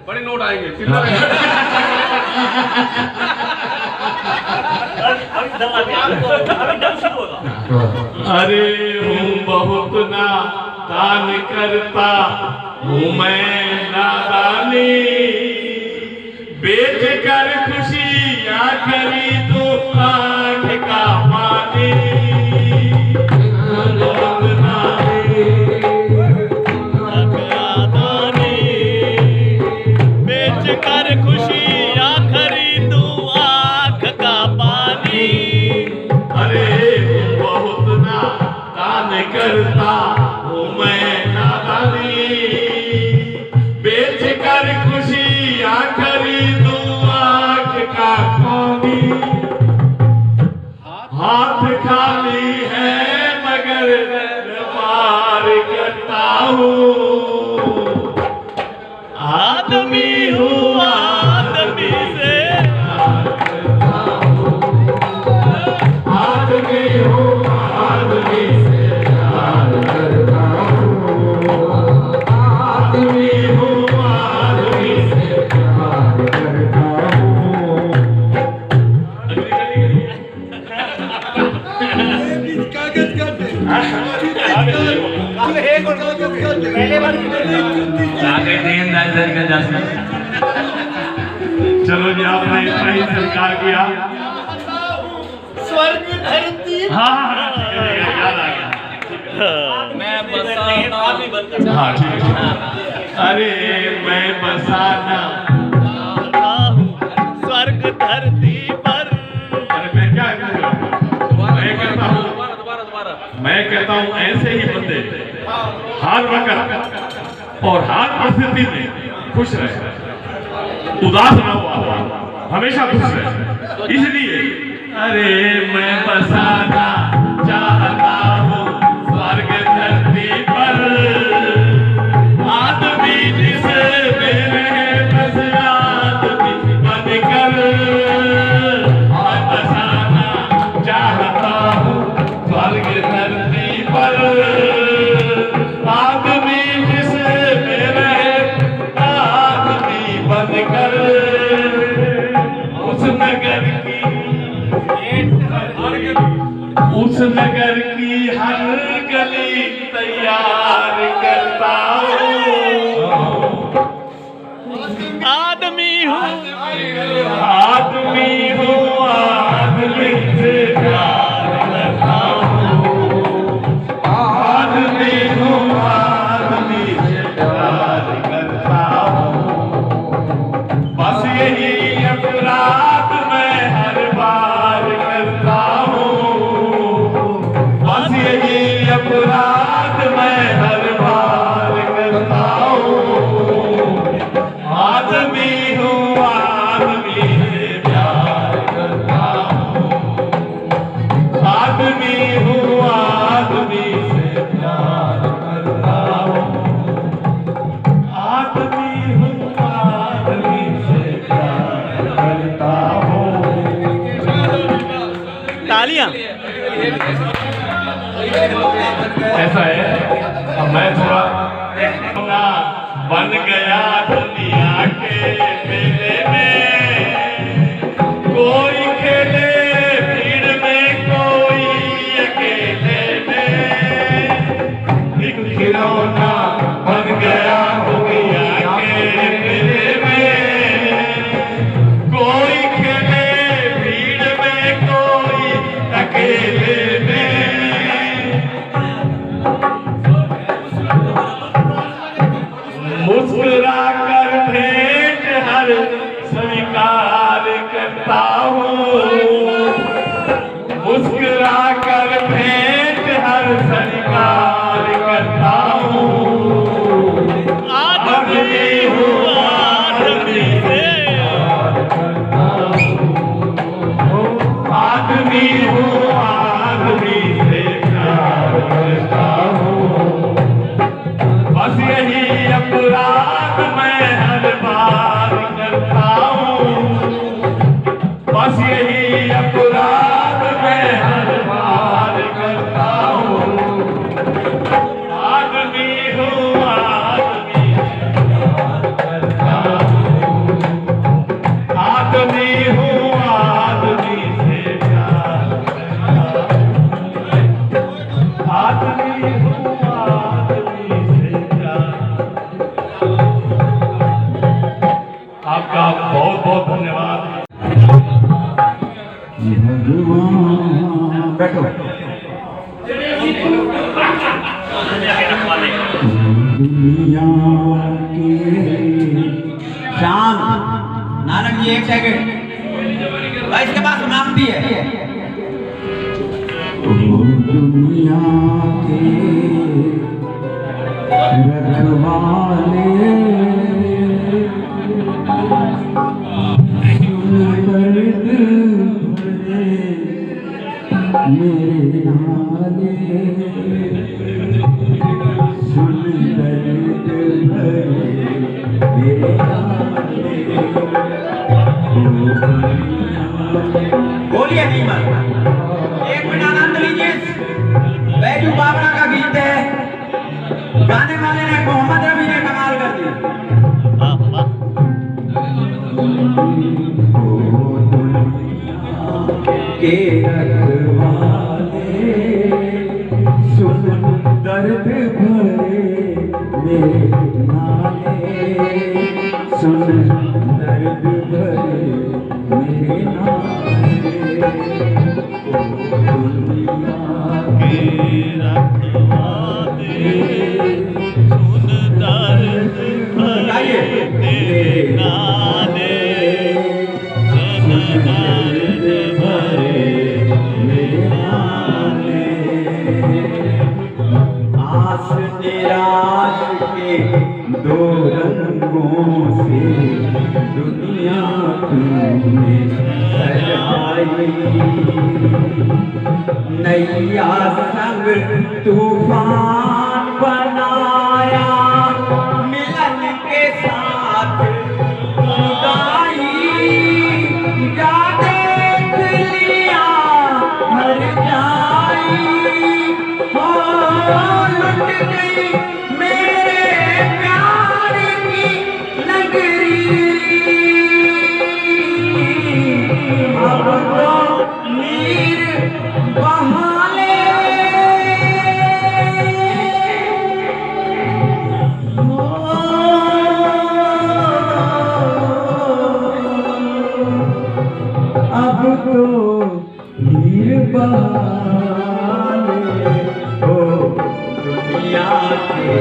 बड़े नोट आएंगे। अरे हूँ बहुत नादान करता हूँ मैं नादानी। बेच कर खुशियाँ खरीदूं आँख का पानी। बहुत नादानी, बेच कर खुशियाँ खरीदूं आँख का पानी। अरे बहुत नादान करता हूँ मैं नादानी। बेच कर खुशियाँ खरीदूं आँख का पानी। हाथ खाली है मगर व्यापार करता हूँ। आदमी हूँ आदमी से प्यार करता हूँ। आदमी हूँ आदमी से प्यार करता हूँ। आदमी हूँ आदमी से प्यार करता हूँ। चलो जी आपने इतना ही स्वीकार किया। स्वर्ग धरती हाँ याद आ गया। मैं बसाना हाँ ठीक है। अरे मैं बसाना स्वर्ग धरती पर। अरे मैं क्या मैं कहता हूँ ऐसे ही बंदे हर वक्त और हर परिस्थिति में खुश रहे, उदास ना हो, हमेशा खुश रहे। इसलिए अरे मैं बसाना चाहता हूँ स्वर्ग धरती पर। आदमी जिसे मेरे बस आदमी बनकर। मैं बसाना चाहता हूँ स्वर्ग धरती पर। आदमी जिसे मेरे आदमी बनकर। उस नगर की हर गली तैयार करता हूँ। आदमी हूँ आदमी हूँ आदमी से प्यार करता हूँ। आदमी हूँ आदमी से प्यार करता हूँ। बस यही अपराध मैं हर बार करता हूँ। बस यही अपराध मैं हर बार करता हूँ। आदमी हूँ आदमी से प्यार करता हूँ। आदमी हूँ आदमी से प्यार करता हूँ। आदमी हूँ आदमी से प्यार करता हूँ। तालियां। ऐसा है, अब मैं थोड़ा बन गया दुनिया के मेले में। कोई खेले भीड़ में कोई अकेले में। एक खिलौना बन गया दुनिया के मेले में। कोई खेले भीड़ में कोई अकेले में। मुस्कुरा कर भेंट हर स्वीकार करता हूँ। मुस्कुरा कर भेंट हर स्वीकार करता हूँ। आदमी हूँ आदमी से प्यार करता हूँ। आदमी हूँ आदमी से प्यार करता हूँ। बस यही अपराध मैं हर बार करता हूँ। बस यही अपराध मैं हर बार करता हूँ। आदमी हूँ आदमी से प्यार करता हूँ। आदमी हूँ आदमी से प्यार करता हूँ। आदमी हूँ आदमी से प्यार। आपका बहुत बहुत धन्यवाद। भगवान बैठो। दुनिया के शांत। नानक जी एक सेकंड, भाई इसके पास समाप्ति है। दुनिया के रखवाले सुन दर्द भरे मेरे नाले। सुन दर्द भरे मेरे नाले। बोलिए नहीं मत। एक मिनट आनंद लीजिए। बैजू बाबरा का गीत है, गाने वाले ने मोहम्मद रफी ने कमाल कर दी। के रखवाले सुन दर्द भरे मेरे नाले। सुन दर्द भरे मेरे नाले। दुनिया के रखवाले सुन दर्द भरे मेरे नाले। सुन दर्द भरे मेरे नाले। आस निराश के दो रंगों से दुनिया तूने सजाई। नैया संग तूफान बनाया, मिलन के साथ जुदाई। क्या देख लिया हर जाई। हो लुट गई मेरे प्यार की नगरी। अब तो मीर बहाले के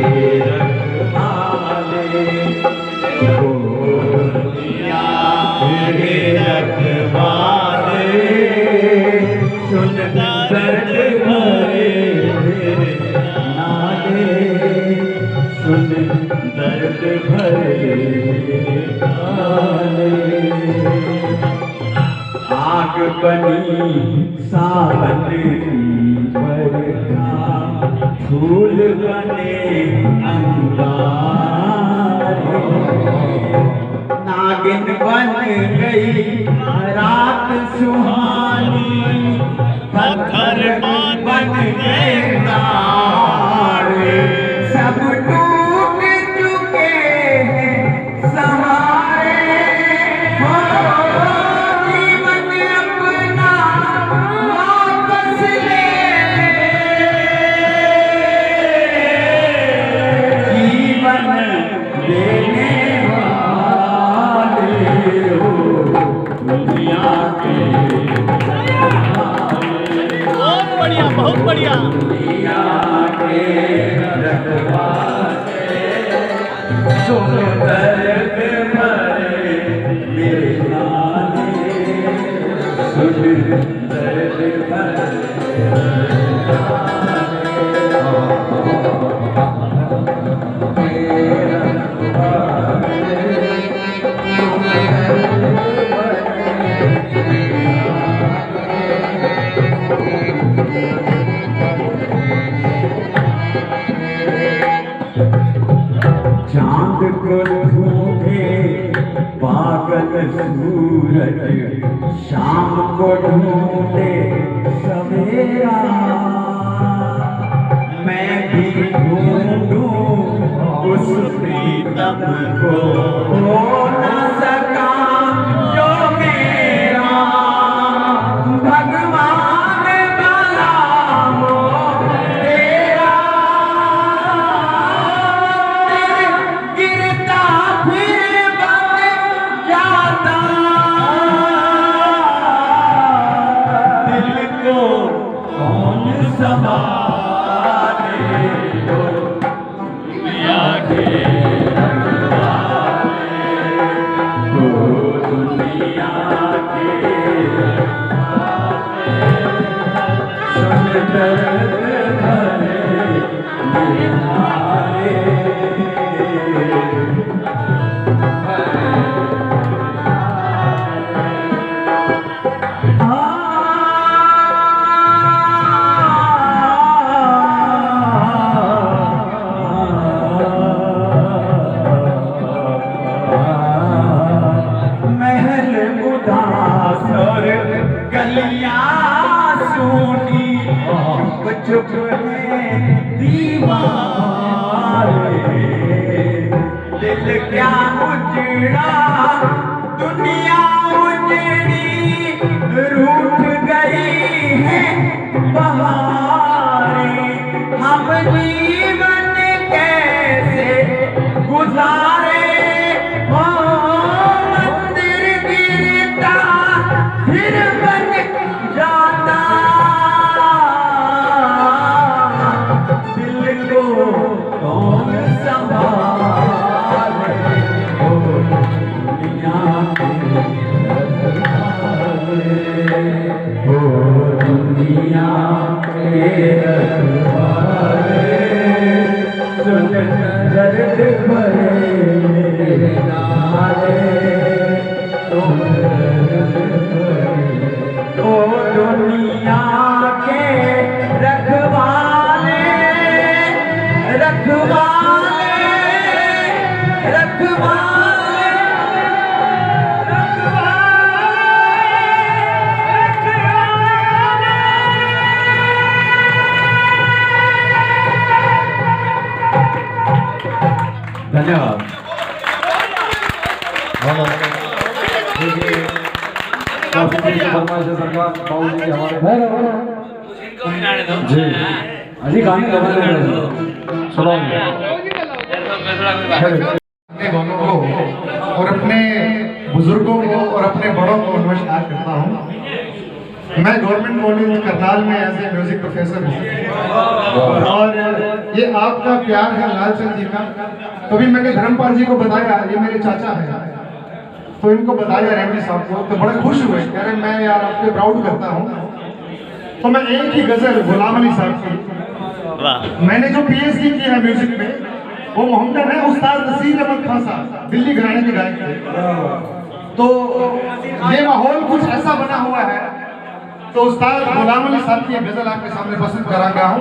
रखवाले हो दुनिया के रखवाले सुन दर्द भरे नाले सुन दर्द भरे नाले आग बनी सावन की बरखा फूल बने अंगारे नागिन बन गई रात सुहानी पत्थर बन गए तारे सब टूट चुके हैं सहारे हो जीवन अपना वापस ले जीवन देने वाले हो दुनिया के बहुत बढ़िया, बहुत बढ़िया। दुनिया के रखवाले सुन दर्द भरे मेरे नाले सुन दर्द भरे चांद को ढूंढे पागल सूरज शाम को ढूंढे सवेरा मैं भी ढूंढूं उस प्रीतम को हो न सका जो मेरा भगवान वाला हो तेरा गिरता फिर बन जाता दिल को कौन संभाले हो दुनिया के रखवाले हो दुनिया के रखवाले सुन दर्द भरे मेरे नाले महल उदास और गलियां सूनी चुप चुप है दीवारे दिल क्या उजड़ा दुनिया उजड़ी रूठ गई है बहारें हम जीवन कैसे गुजारे हो मंदिर गिरता फिर बन जाता दिल को कौन संभाले हो दुनिया के रखवाले हो दुनिया के रखवाले सुन दर्द भरे मेरे नाले सुन दर्द भरे ओ दुनिया के रखवाले रखवाले रखवाले धन्यवाद। जी अजी गाने अपने वालों को और अपने बुजुर्गों को और अपने बड़ों को नमस्कार करता हूँ। मैं गवर्नमेंट कॉलेज करनाल में एज ए म्यूजिक प्रोफेसर हूँ और ये आपका प्यार है लालचंद जी का। तो भी मैंने धर्मपाल जी को बताया, ये मेरे चाचा है, तो इनको बताया रेवड़ी साहब को, तो बड़े खुश हुए, कह रहे मैं यार आपके प्राउड करता हूँ। तो मैं एक ही गजल गुलाम अली साहब की, मैंने जो पीएचडी की है म्यूजिक में, वो मोहम्मदन है उस्ताद नसीर अहमद खान साहब, दिल्ली घराने के गायक थे। तो ये माहौल कुछ ऐसा बना हुआ है, तो उस्ताद गुलाम अली साहब की गजल आपके सामने प्रस्तुत करांगा हूँ।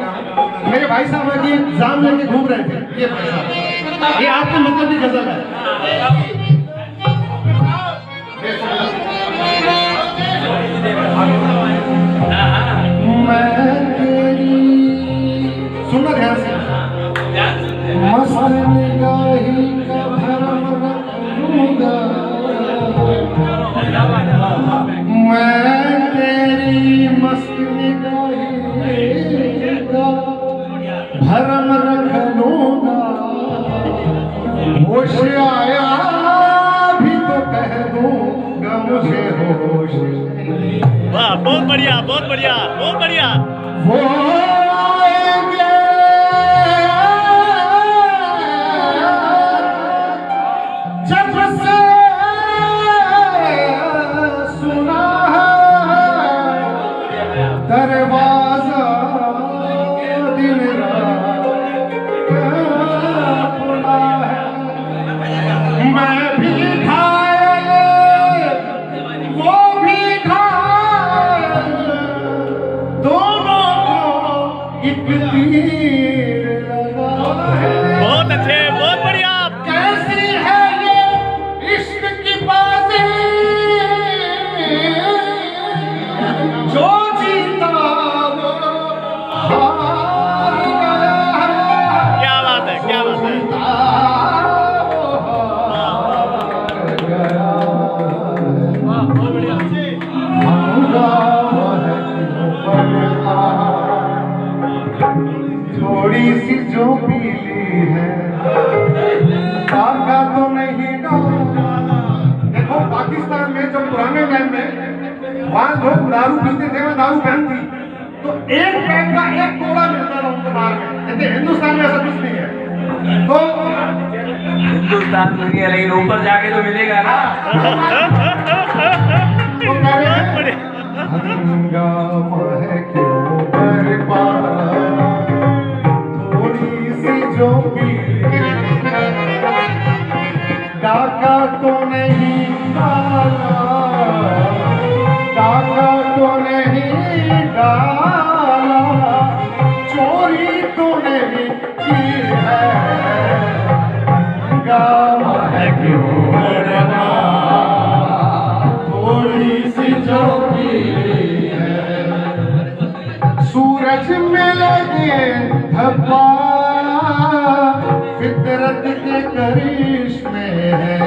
मेरे भाई साहब अभी एग्जाम लेके घूम रहे थे, ये भाई साहब, ये आपके मतलब की गजल है। मैं तेरी, सुनना ध्यान से, मस्त निगाही का भरम रखूंगा, मैं तेरी मस्त निगाही का भरम रख लूंगा, होश आया भी तो कह दूंगा मुझे होश। वाह, बहुत बढ़िया, बहुत बढ़िया, बहुत बढ़िया। वो आएंगे जब से सुना है दरवाजा दिन रात खुला है। मैं भी घायल, वो भी घायल, दोनों को एक तीर लगा है। बहुत अच्छे, बहुत बढ़िया। कैसी है ये इश्क की बाजी, जो जीता वो हार गया है। क्या बात है, क्या बात है। बहुत बढ़िया। थोड़ी सी जो पीली है काका तो नहीं डाला। देखो पाकिस्तान में जब पुराने टाइम में वहाँ लोग दारू पीते थे, मैं दारू बहन थी, तो एक पैक का एक टोला मिलता था उनके बाहर में। कहते हिंदुस्तान में ऐसा कुछ नहीं है। तो हिंदुस्तान में नहीं है, लेकिन ऊपर जाके तो मिलेगा ना। तो कह रहे हैं हंगामा है क्यों बर्बाद, थोड़ी सी जो पीली डाका तो नहीं डाला, डाका तो नहीं डाला, चोरी तो नहीं की है, हंगामा है क्यों बर्बाद, थोड़ी सी जो पीली है। सूरज में लगे धब्बा फितरत के करिश्मे है,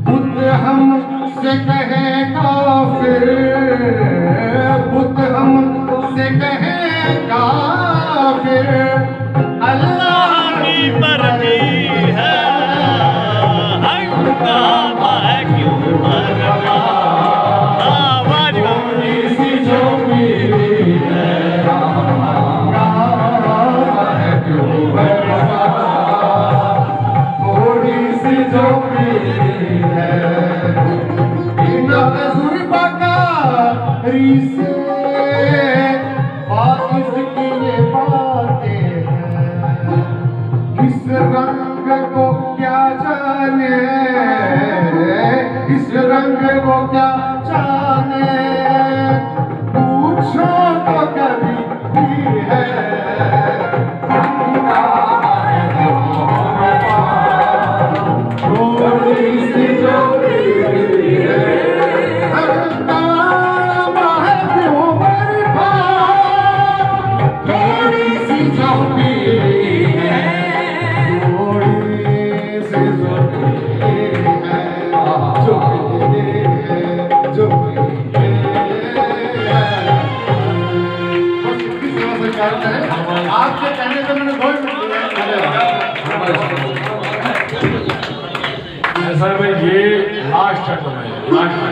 बुत हमसे कहे काफिर, बुत हमसे कहे काफिर, अल्लाह की मर्जी है, हंगामा है क्यों बर्बाद। आवाज थोड़ी सी जो पीली है, क्यों बर्बाद, थोड़ी सी जो पीली है। बिना तजुर्बा का रीसे बाइस की ये बातें हैं, किस रंग को क्या जाने, इस रंग को क्या जाने, पूछो तो कभी भी है, थोड़ी सी जो पीली है, हंगामा है क्यों बर्बाद, थोड़ी सी जो पीली है, थोड़ी सी जो पीली है, जो पीली है, जो पीली है। आपके कहने से मैंने 2 मिनट सर भाई ये लास्ट है, लास्ट है।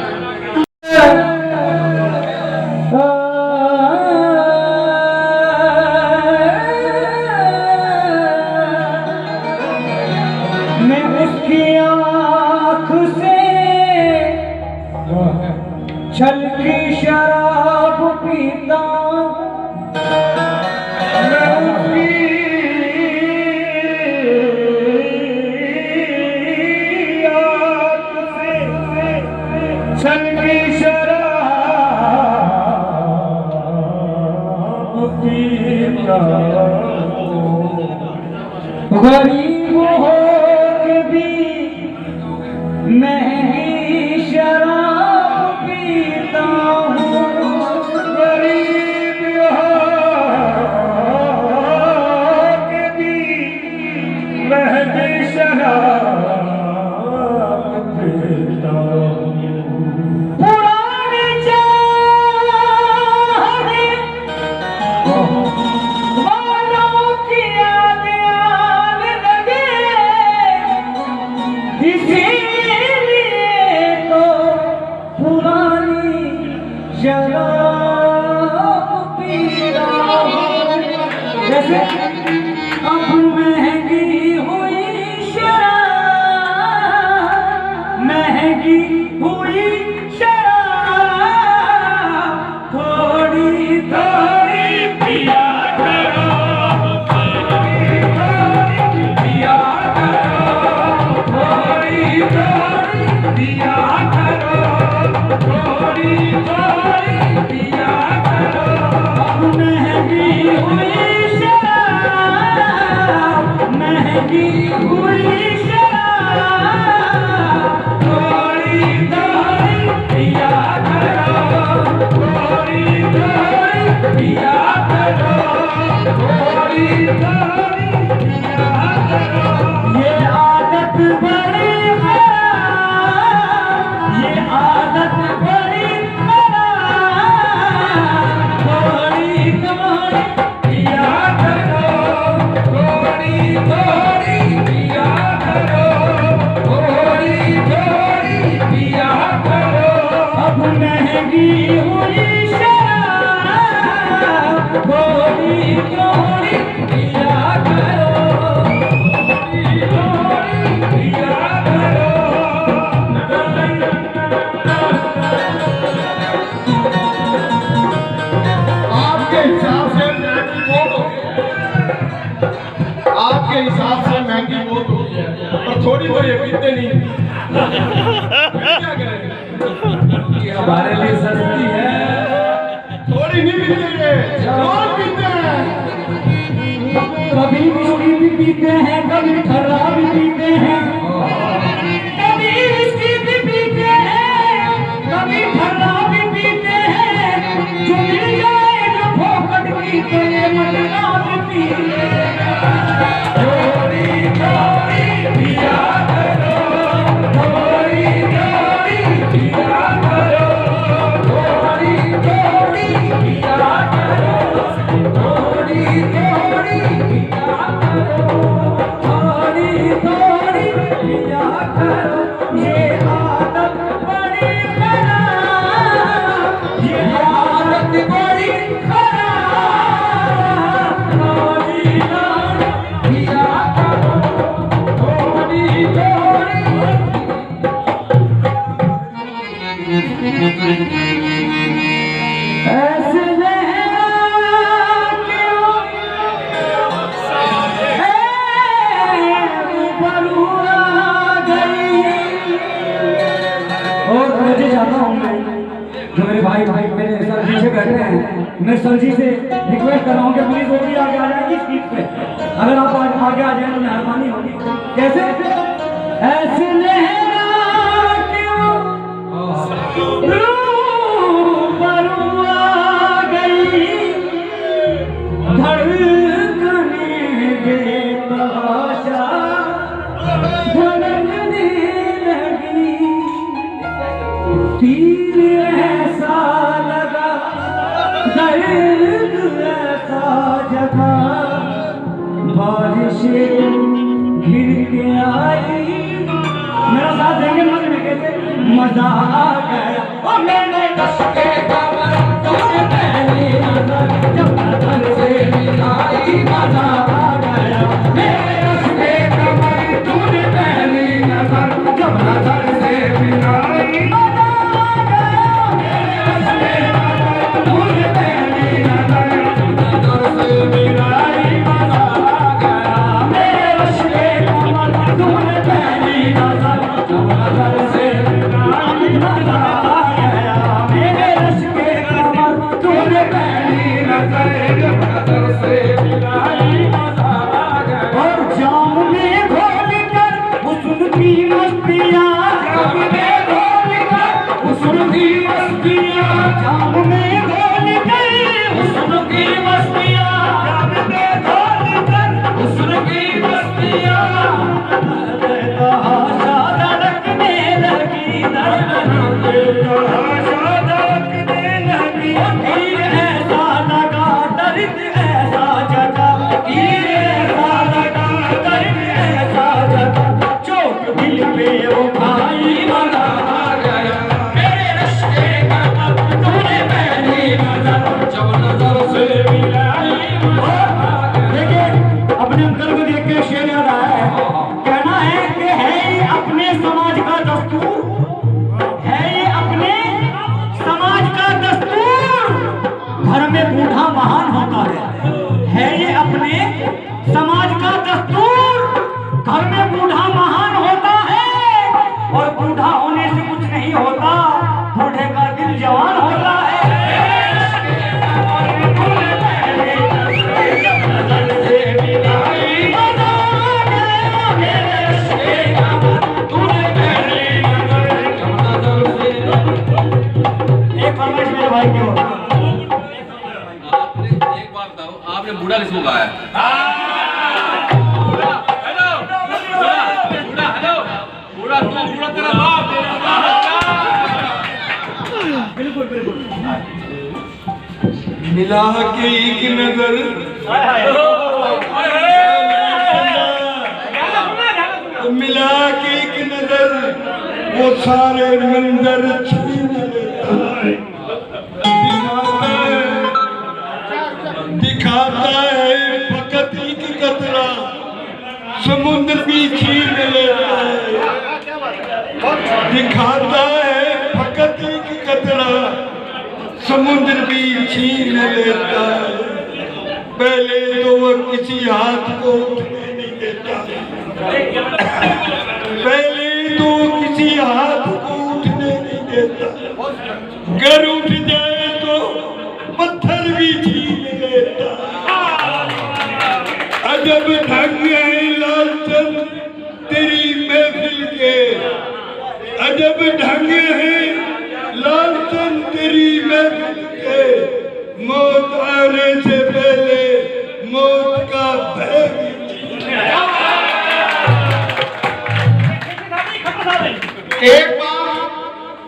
गरीब हो के भी महंगी शराब पीता हूँ, गरीब हो के भी महंगी शराब पीता हूँ। पुरानी चाहने वालों की याद आने लगे, इसीलिए तो पुरानी शराब पीता हूँ। जैसे अब महंगी हुई शराब, महंगी हुई शराब, थोड़ी थोड़ी पिया करो, थोड़ी थोड़ी पिया करो, थोड़ी थोड़ी पिया करो, थोड़ी थोड़ी पिया करो। अब महंगी हुई शराब, महंगी हुई शराब, थोड़ी थोड़ी पिया करो, थोड़ी थोड़ी पिया करो, थोड़ी थोड़ी पिया करो। ये आदत बड़ी खराब, ये आदत बड़ी खराब, थोड़ी थोड़ी पिया करो, थोड़ी थोड़ी पिया करो, थोड़ी थोड़ी पिया करो। अब महंगी हुई शराब, थोड़ी थोड़ी पिया करो, थोड़ी थोड़ी पिया करो। आपके हिसाब से महंगी बहुत हो गई है, आपके हिसाब से महंगी बहुत हो गई है, और थोड़ी तो ये पीते नहीं। क्या करें, ये हमारे लिए सस्ती है। थोड़ी नहीं पीते ये, बहुत पीते हैं। कभी विस्की भी पीते हैं, कभी ठर्रा भी पीते हैं, कभी विस्की भी पीते हैं, कभी ठर्रा भी पीते हैं। जो मिल जाए जो फोकट पीते हैं, मटका भी पीते हैं। थोड़ी थोड़ी पिया करो, थोड़ी थोड़ी पिया करो, थोड़ी थोड़ी पिया करो, थोड़ी थोड़ी पिया करो, थोड़ी थोड़ी पिया करो। ये आदत बड़ी खराब, ये आदत बड़ी खराब, थोड़ी थोड़ी पिया करो, थोड़ी थोड़ी। ऐसे लहरा क्यों है ऊपर आ गई। और मुझे चाहता हूँ मैं, जो मेरे भाई मेरे सर जी से बैठे हैं, मैं सर जी से रिक्वेस्ट कर रहा हूँ कि प्लीज वो भी आगे आ जाए इस गीत पे। अगर आप आगे आ जाए तो मेहरबानी होगी। कैसे? ऐसे लहरा क्यों ऊपर आ गई, धड़कने बेतहाशा धड़कने लगी। तीर ऐसा लगा, दर्द ऐसा जगा, बारिशें गिर के आई। मेरा साथ देंगे मजे में, कैसे मजा आ गया। और मैंने कस के कमर तुझे पहली नजर जब नजर से मिलाई, मजा आ गया। मेरे कस के कमर तुझे पहली नजर जब नजर से मिलाई, मजा आ गया। मेरे कस के कमर तुझे पहली नजर जब नजर से मिलाई, मजा आ गया। मेरे कस के कमर तुझे पहली नजर जब नजर से मिलाई, मजा आ गया। मेरे शेर याद आया है। कहना है कि है ये अपने समाज का दस्तूर, है ये अपने समाज का दस्तूर, घर में बूढ़ा महान होता है ये अपने समाज का दस्तूर, घर में बूढ़ा महान होता है, और बूढ़ा होने से कुछ नहीं होता, बूढ़े का दिल जवान होता है। भाई क्यों एक बात बताओ, आपने बूढ़ा किसको कहा है? बूढ़ा हेलो, बूढ़ा हेलो, बूढ़ा तू, बूढ़ा तेरा बाप, बिल्कुल बिल्कुल। मिला के एक नजर, मिला के एक नजर, वो सारे मंजर छीन लेता है, दिखाता है फकत एक कतरा, समुद्र भी छीन लेता है, दिखाता है फकत एक कतरा, समुद्र भी छीन लेता है। पहले तो वो किसी हाथ को उठने नहीं देता, पहले तो किसी हाथ को उठने नहीं देता, घर उठ जाए तो पत्थर भी छीन लेता। अजब ढंग है लालचंद तेरी महफिल के, अजब ढंग है लालचंद तेरी महफिल के, मौत आने से पहले मौत का भय भी। एक बार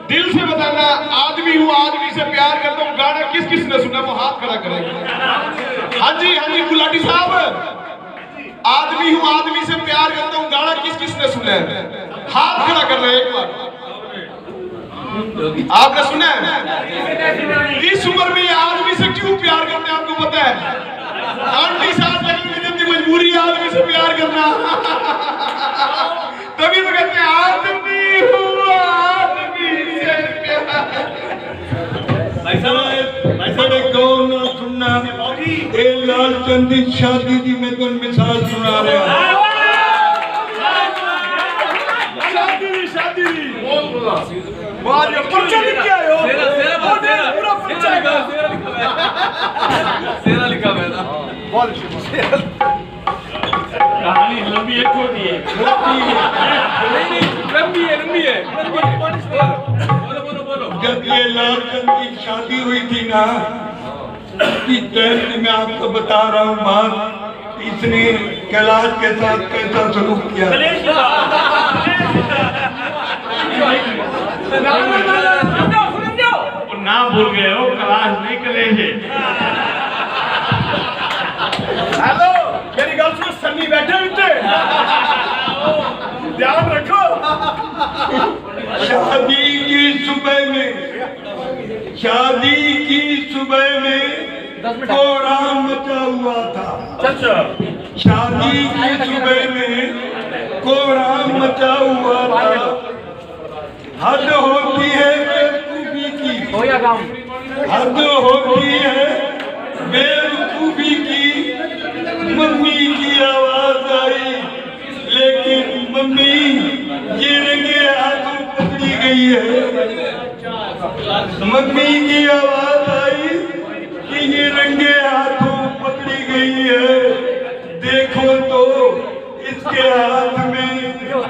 दिल से बताना, आदमी हूँ आदमी से प्यार करता हूँ, गाना किस किस ने सुना वो हाथ खड़ा करेगा। हाँ जी गुलाटी साहब, आदमी हूँ आदमी से प्यार करता हूँ, गाना किस किस ने सुना है? हाथ खड़ा कर रहे हैं एक बार। आपने सुना है? इस उम्र में आदमी से क्यों प्यार करते हैं आपको पता है? आंटी साहब की मजबूरी आदमी से प्यार करना, तभी तो कहते हैं आदमी हूँ आदमी से प्यार। बड़े गौर न सुनना, ए लालचंद की शादी की मैं तुम मिसाल सुना रहा हूँ। शादी पर्चा लिख के आए हो, पूरा पर्चा सेरा लिखा हुआ है ना। कहानी लंबी है छोटी है? लंबी है, लंबी है। बोलो बोलो बोलो। जब ये लालचंद की शादी हुई थी ना, इसकी तहत मैं आपको बता रहा हूँ बात, इसने कैलाश के साथ कैसा सलूक किया। ना भूल गए हो, कैलाश नहीं कलेश है। हेलो, मेरी गल सुनो, सन्नी बैठे हुए ध्यान रखो। शादी की सुबह में, शादी की सुबह में कोहराम मचा हुआ था। शादी की सुबह में कोहराम मचा हुआ था। हद होती है बेवकूफी की, हद होती है बेवकूफी की। मम्मी की आवाज आई, लेकिन मम्मी ये रंगे हाथों पकड़ी गई है। मम्मी की आवाज आई कि ये रंगे हाथों पकड़ी गई है। देखो तो इसके हाथ में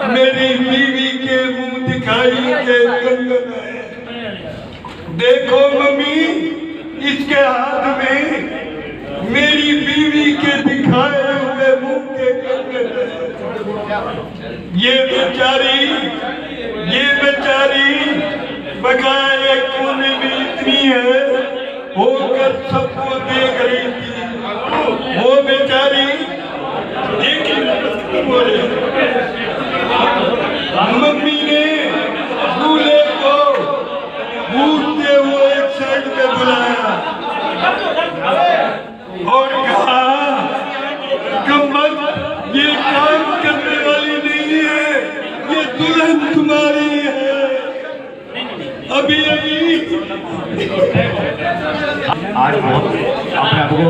मेरी बीवी के मुंह दिखाई के कंगन है। देखो मम्मी, इसके हाथ में मेरी बीवी के दिखाए हुए मुंह के कंगन है। ये बेचारी बगाए कोने में इतनी है, होकर सबको देख रही थी। वो बेचारी मम्मी ने दूल्हे को घूरते हुए एक साइड में बुलाया और कहा, कम्बल ये क्या दुल्हन तुम्हारी है अभी अभी। आज बहुत अपने आप को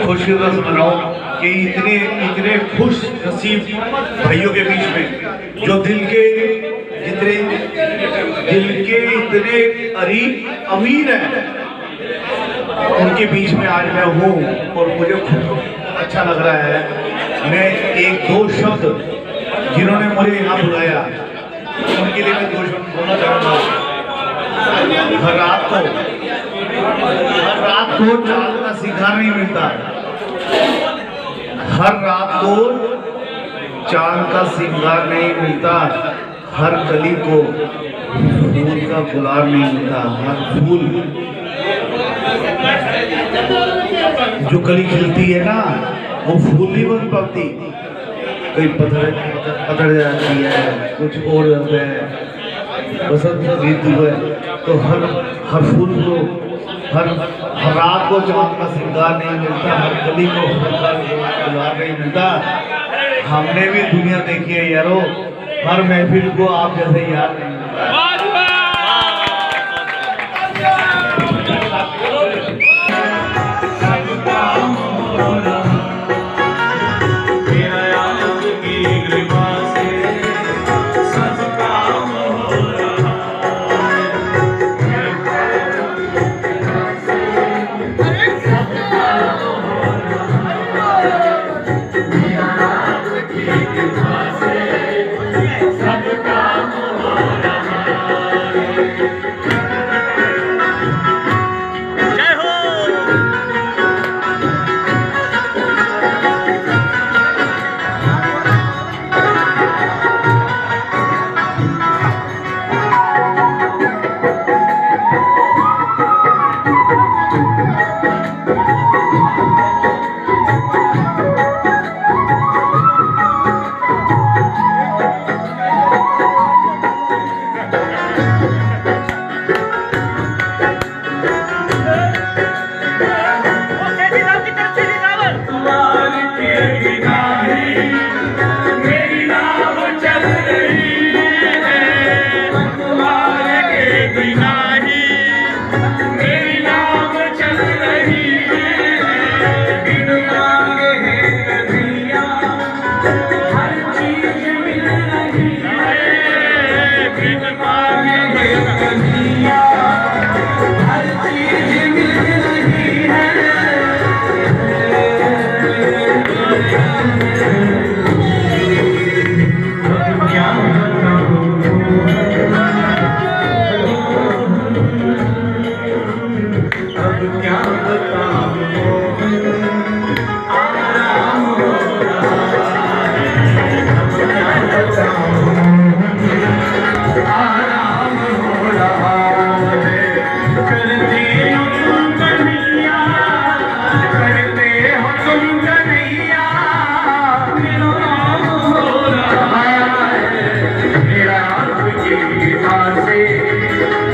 खुशनसीब बनाओ कि इतने खुश नसीब भाइयों के बीच में जो दिल के इतने अमीर हैं, उनके बीच में आज मैं हूँ और मुझे खुद अच्छा लग रहा है। मैं एक दो शब्द जिन्होंने मुझे यहाँ बुलाया उनके लिए मैं दो शब्द बोलना चाहूँगा। हर रात को चांद का सिंगार नहीं मिलता, हर रात को चांद का सिंगार नहीं मिलता, हर कली को फूल का गुलाब नहीं मिलता। हर फूल जो कली खिलती है ना वो फूल नहीं बन पाती, कहीं पतड़ जाती है, कुछ और होता है, बसंत ऋतु है। तो हर फूल को हर रात को चांद का श्रृंगार नहीं मिलता, हर कली को फूल का गुलाब नहीं मिलता। हमने भी दुनिया देखी है यारो, हर महफिल को आप जैसे यार नहीं मिलता।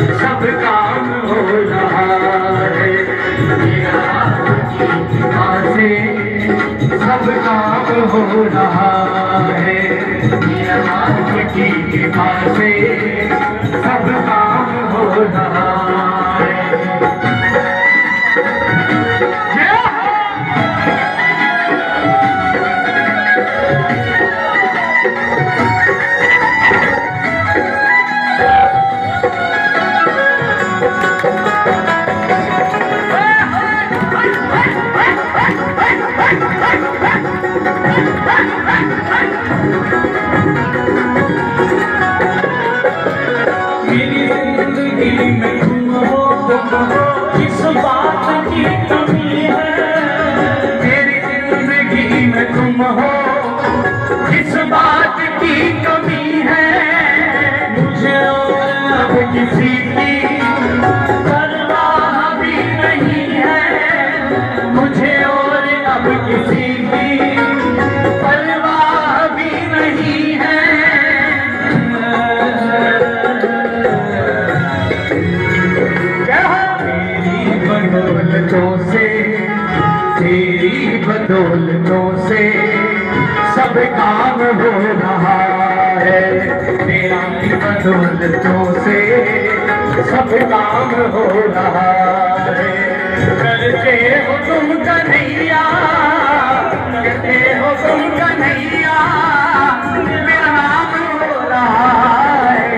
सब काम हो रहा है, की कृपा से सब काम हो रहा है। किस बात की कमी है मेरी जिंदगी में तुम हो, किस बात की कमी है। मुझे और अब किसी की परवाह भी नहीं है, मुझे और अब किसी की परवाह भी नहीं है। बदौलतों से तेरी बदौलतों से सब काम हो रहा है, तेरी बदौलतों से सब काम हो रहा है। करते हो तुम कन्हैया, करते हो तुम कन्हैया, मेरा नाम हो रहा है,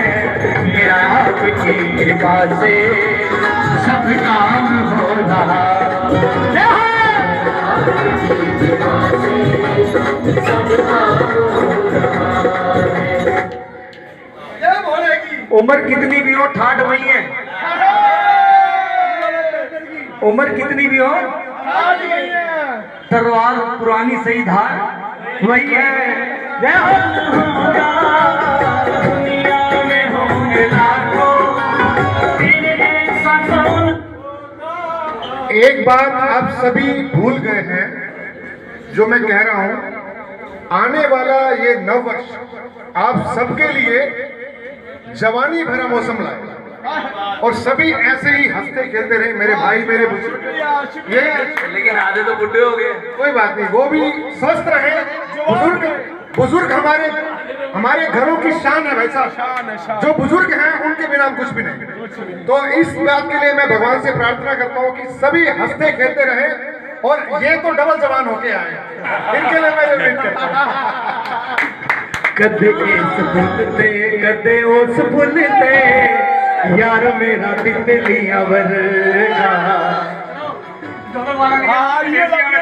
मेरा आपकी कृपा से सब काम हो रहा है। उम्र कितनी भी हो ठाठ वही है, उम्र कितनी भी हो तलवार पुरानी सही धार वही है। जय हो। दुनिया में होंगे लाखों तेरे जैसा कौन। एक बात आप सभी भूल गए हैं जो मैं कह रहा हूं, आने वाला ये नव वर्ष आप सबके लिए जवानी भरा मौसम लाए और सभी ऐसे ही हंसते खेलते रहे मेरे भाई मेरे बुजुर्ग। ये लेकिन आधे तो बुढ़े हो गए। कोई बात नहीं, वो भी स्वस्थ रहे। बुजुर्ग हमारे घरों की शान है भाई साहब। जो बुजुर्ग हैं उनके बिना हम कुछ भी नहीं। तो इस बात के लिए मैं भगवान से प्रार्थना करता हूँ कि सभी हंसते खेलते रहे और ये तो डबल जवान होके आए, इनके लिए मैं ये विनती करता हूं। कदे इस फुलते कदे उस फुलते यार मेरा तितलियां वर्गा। ये लगे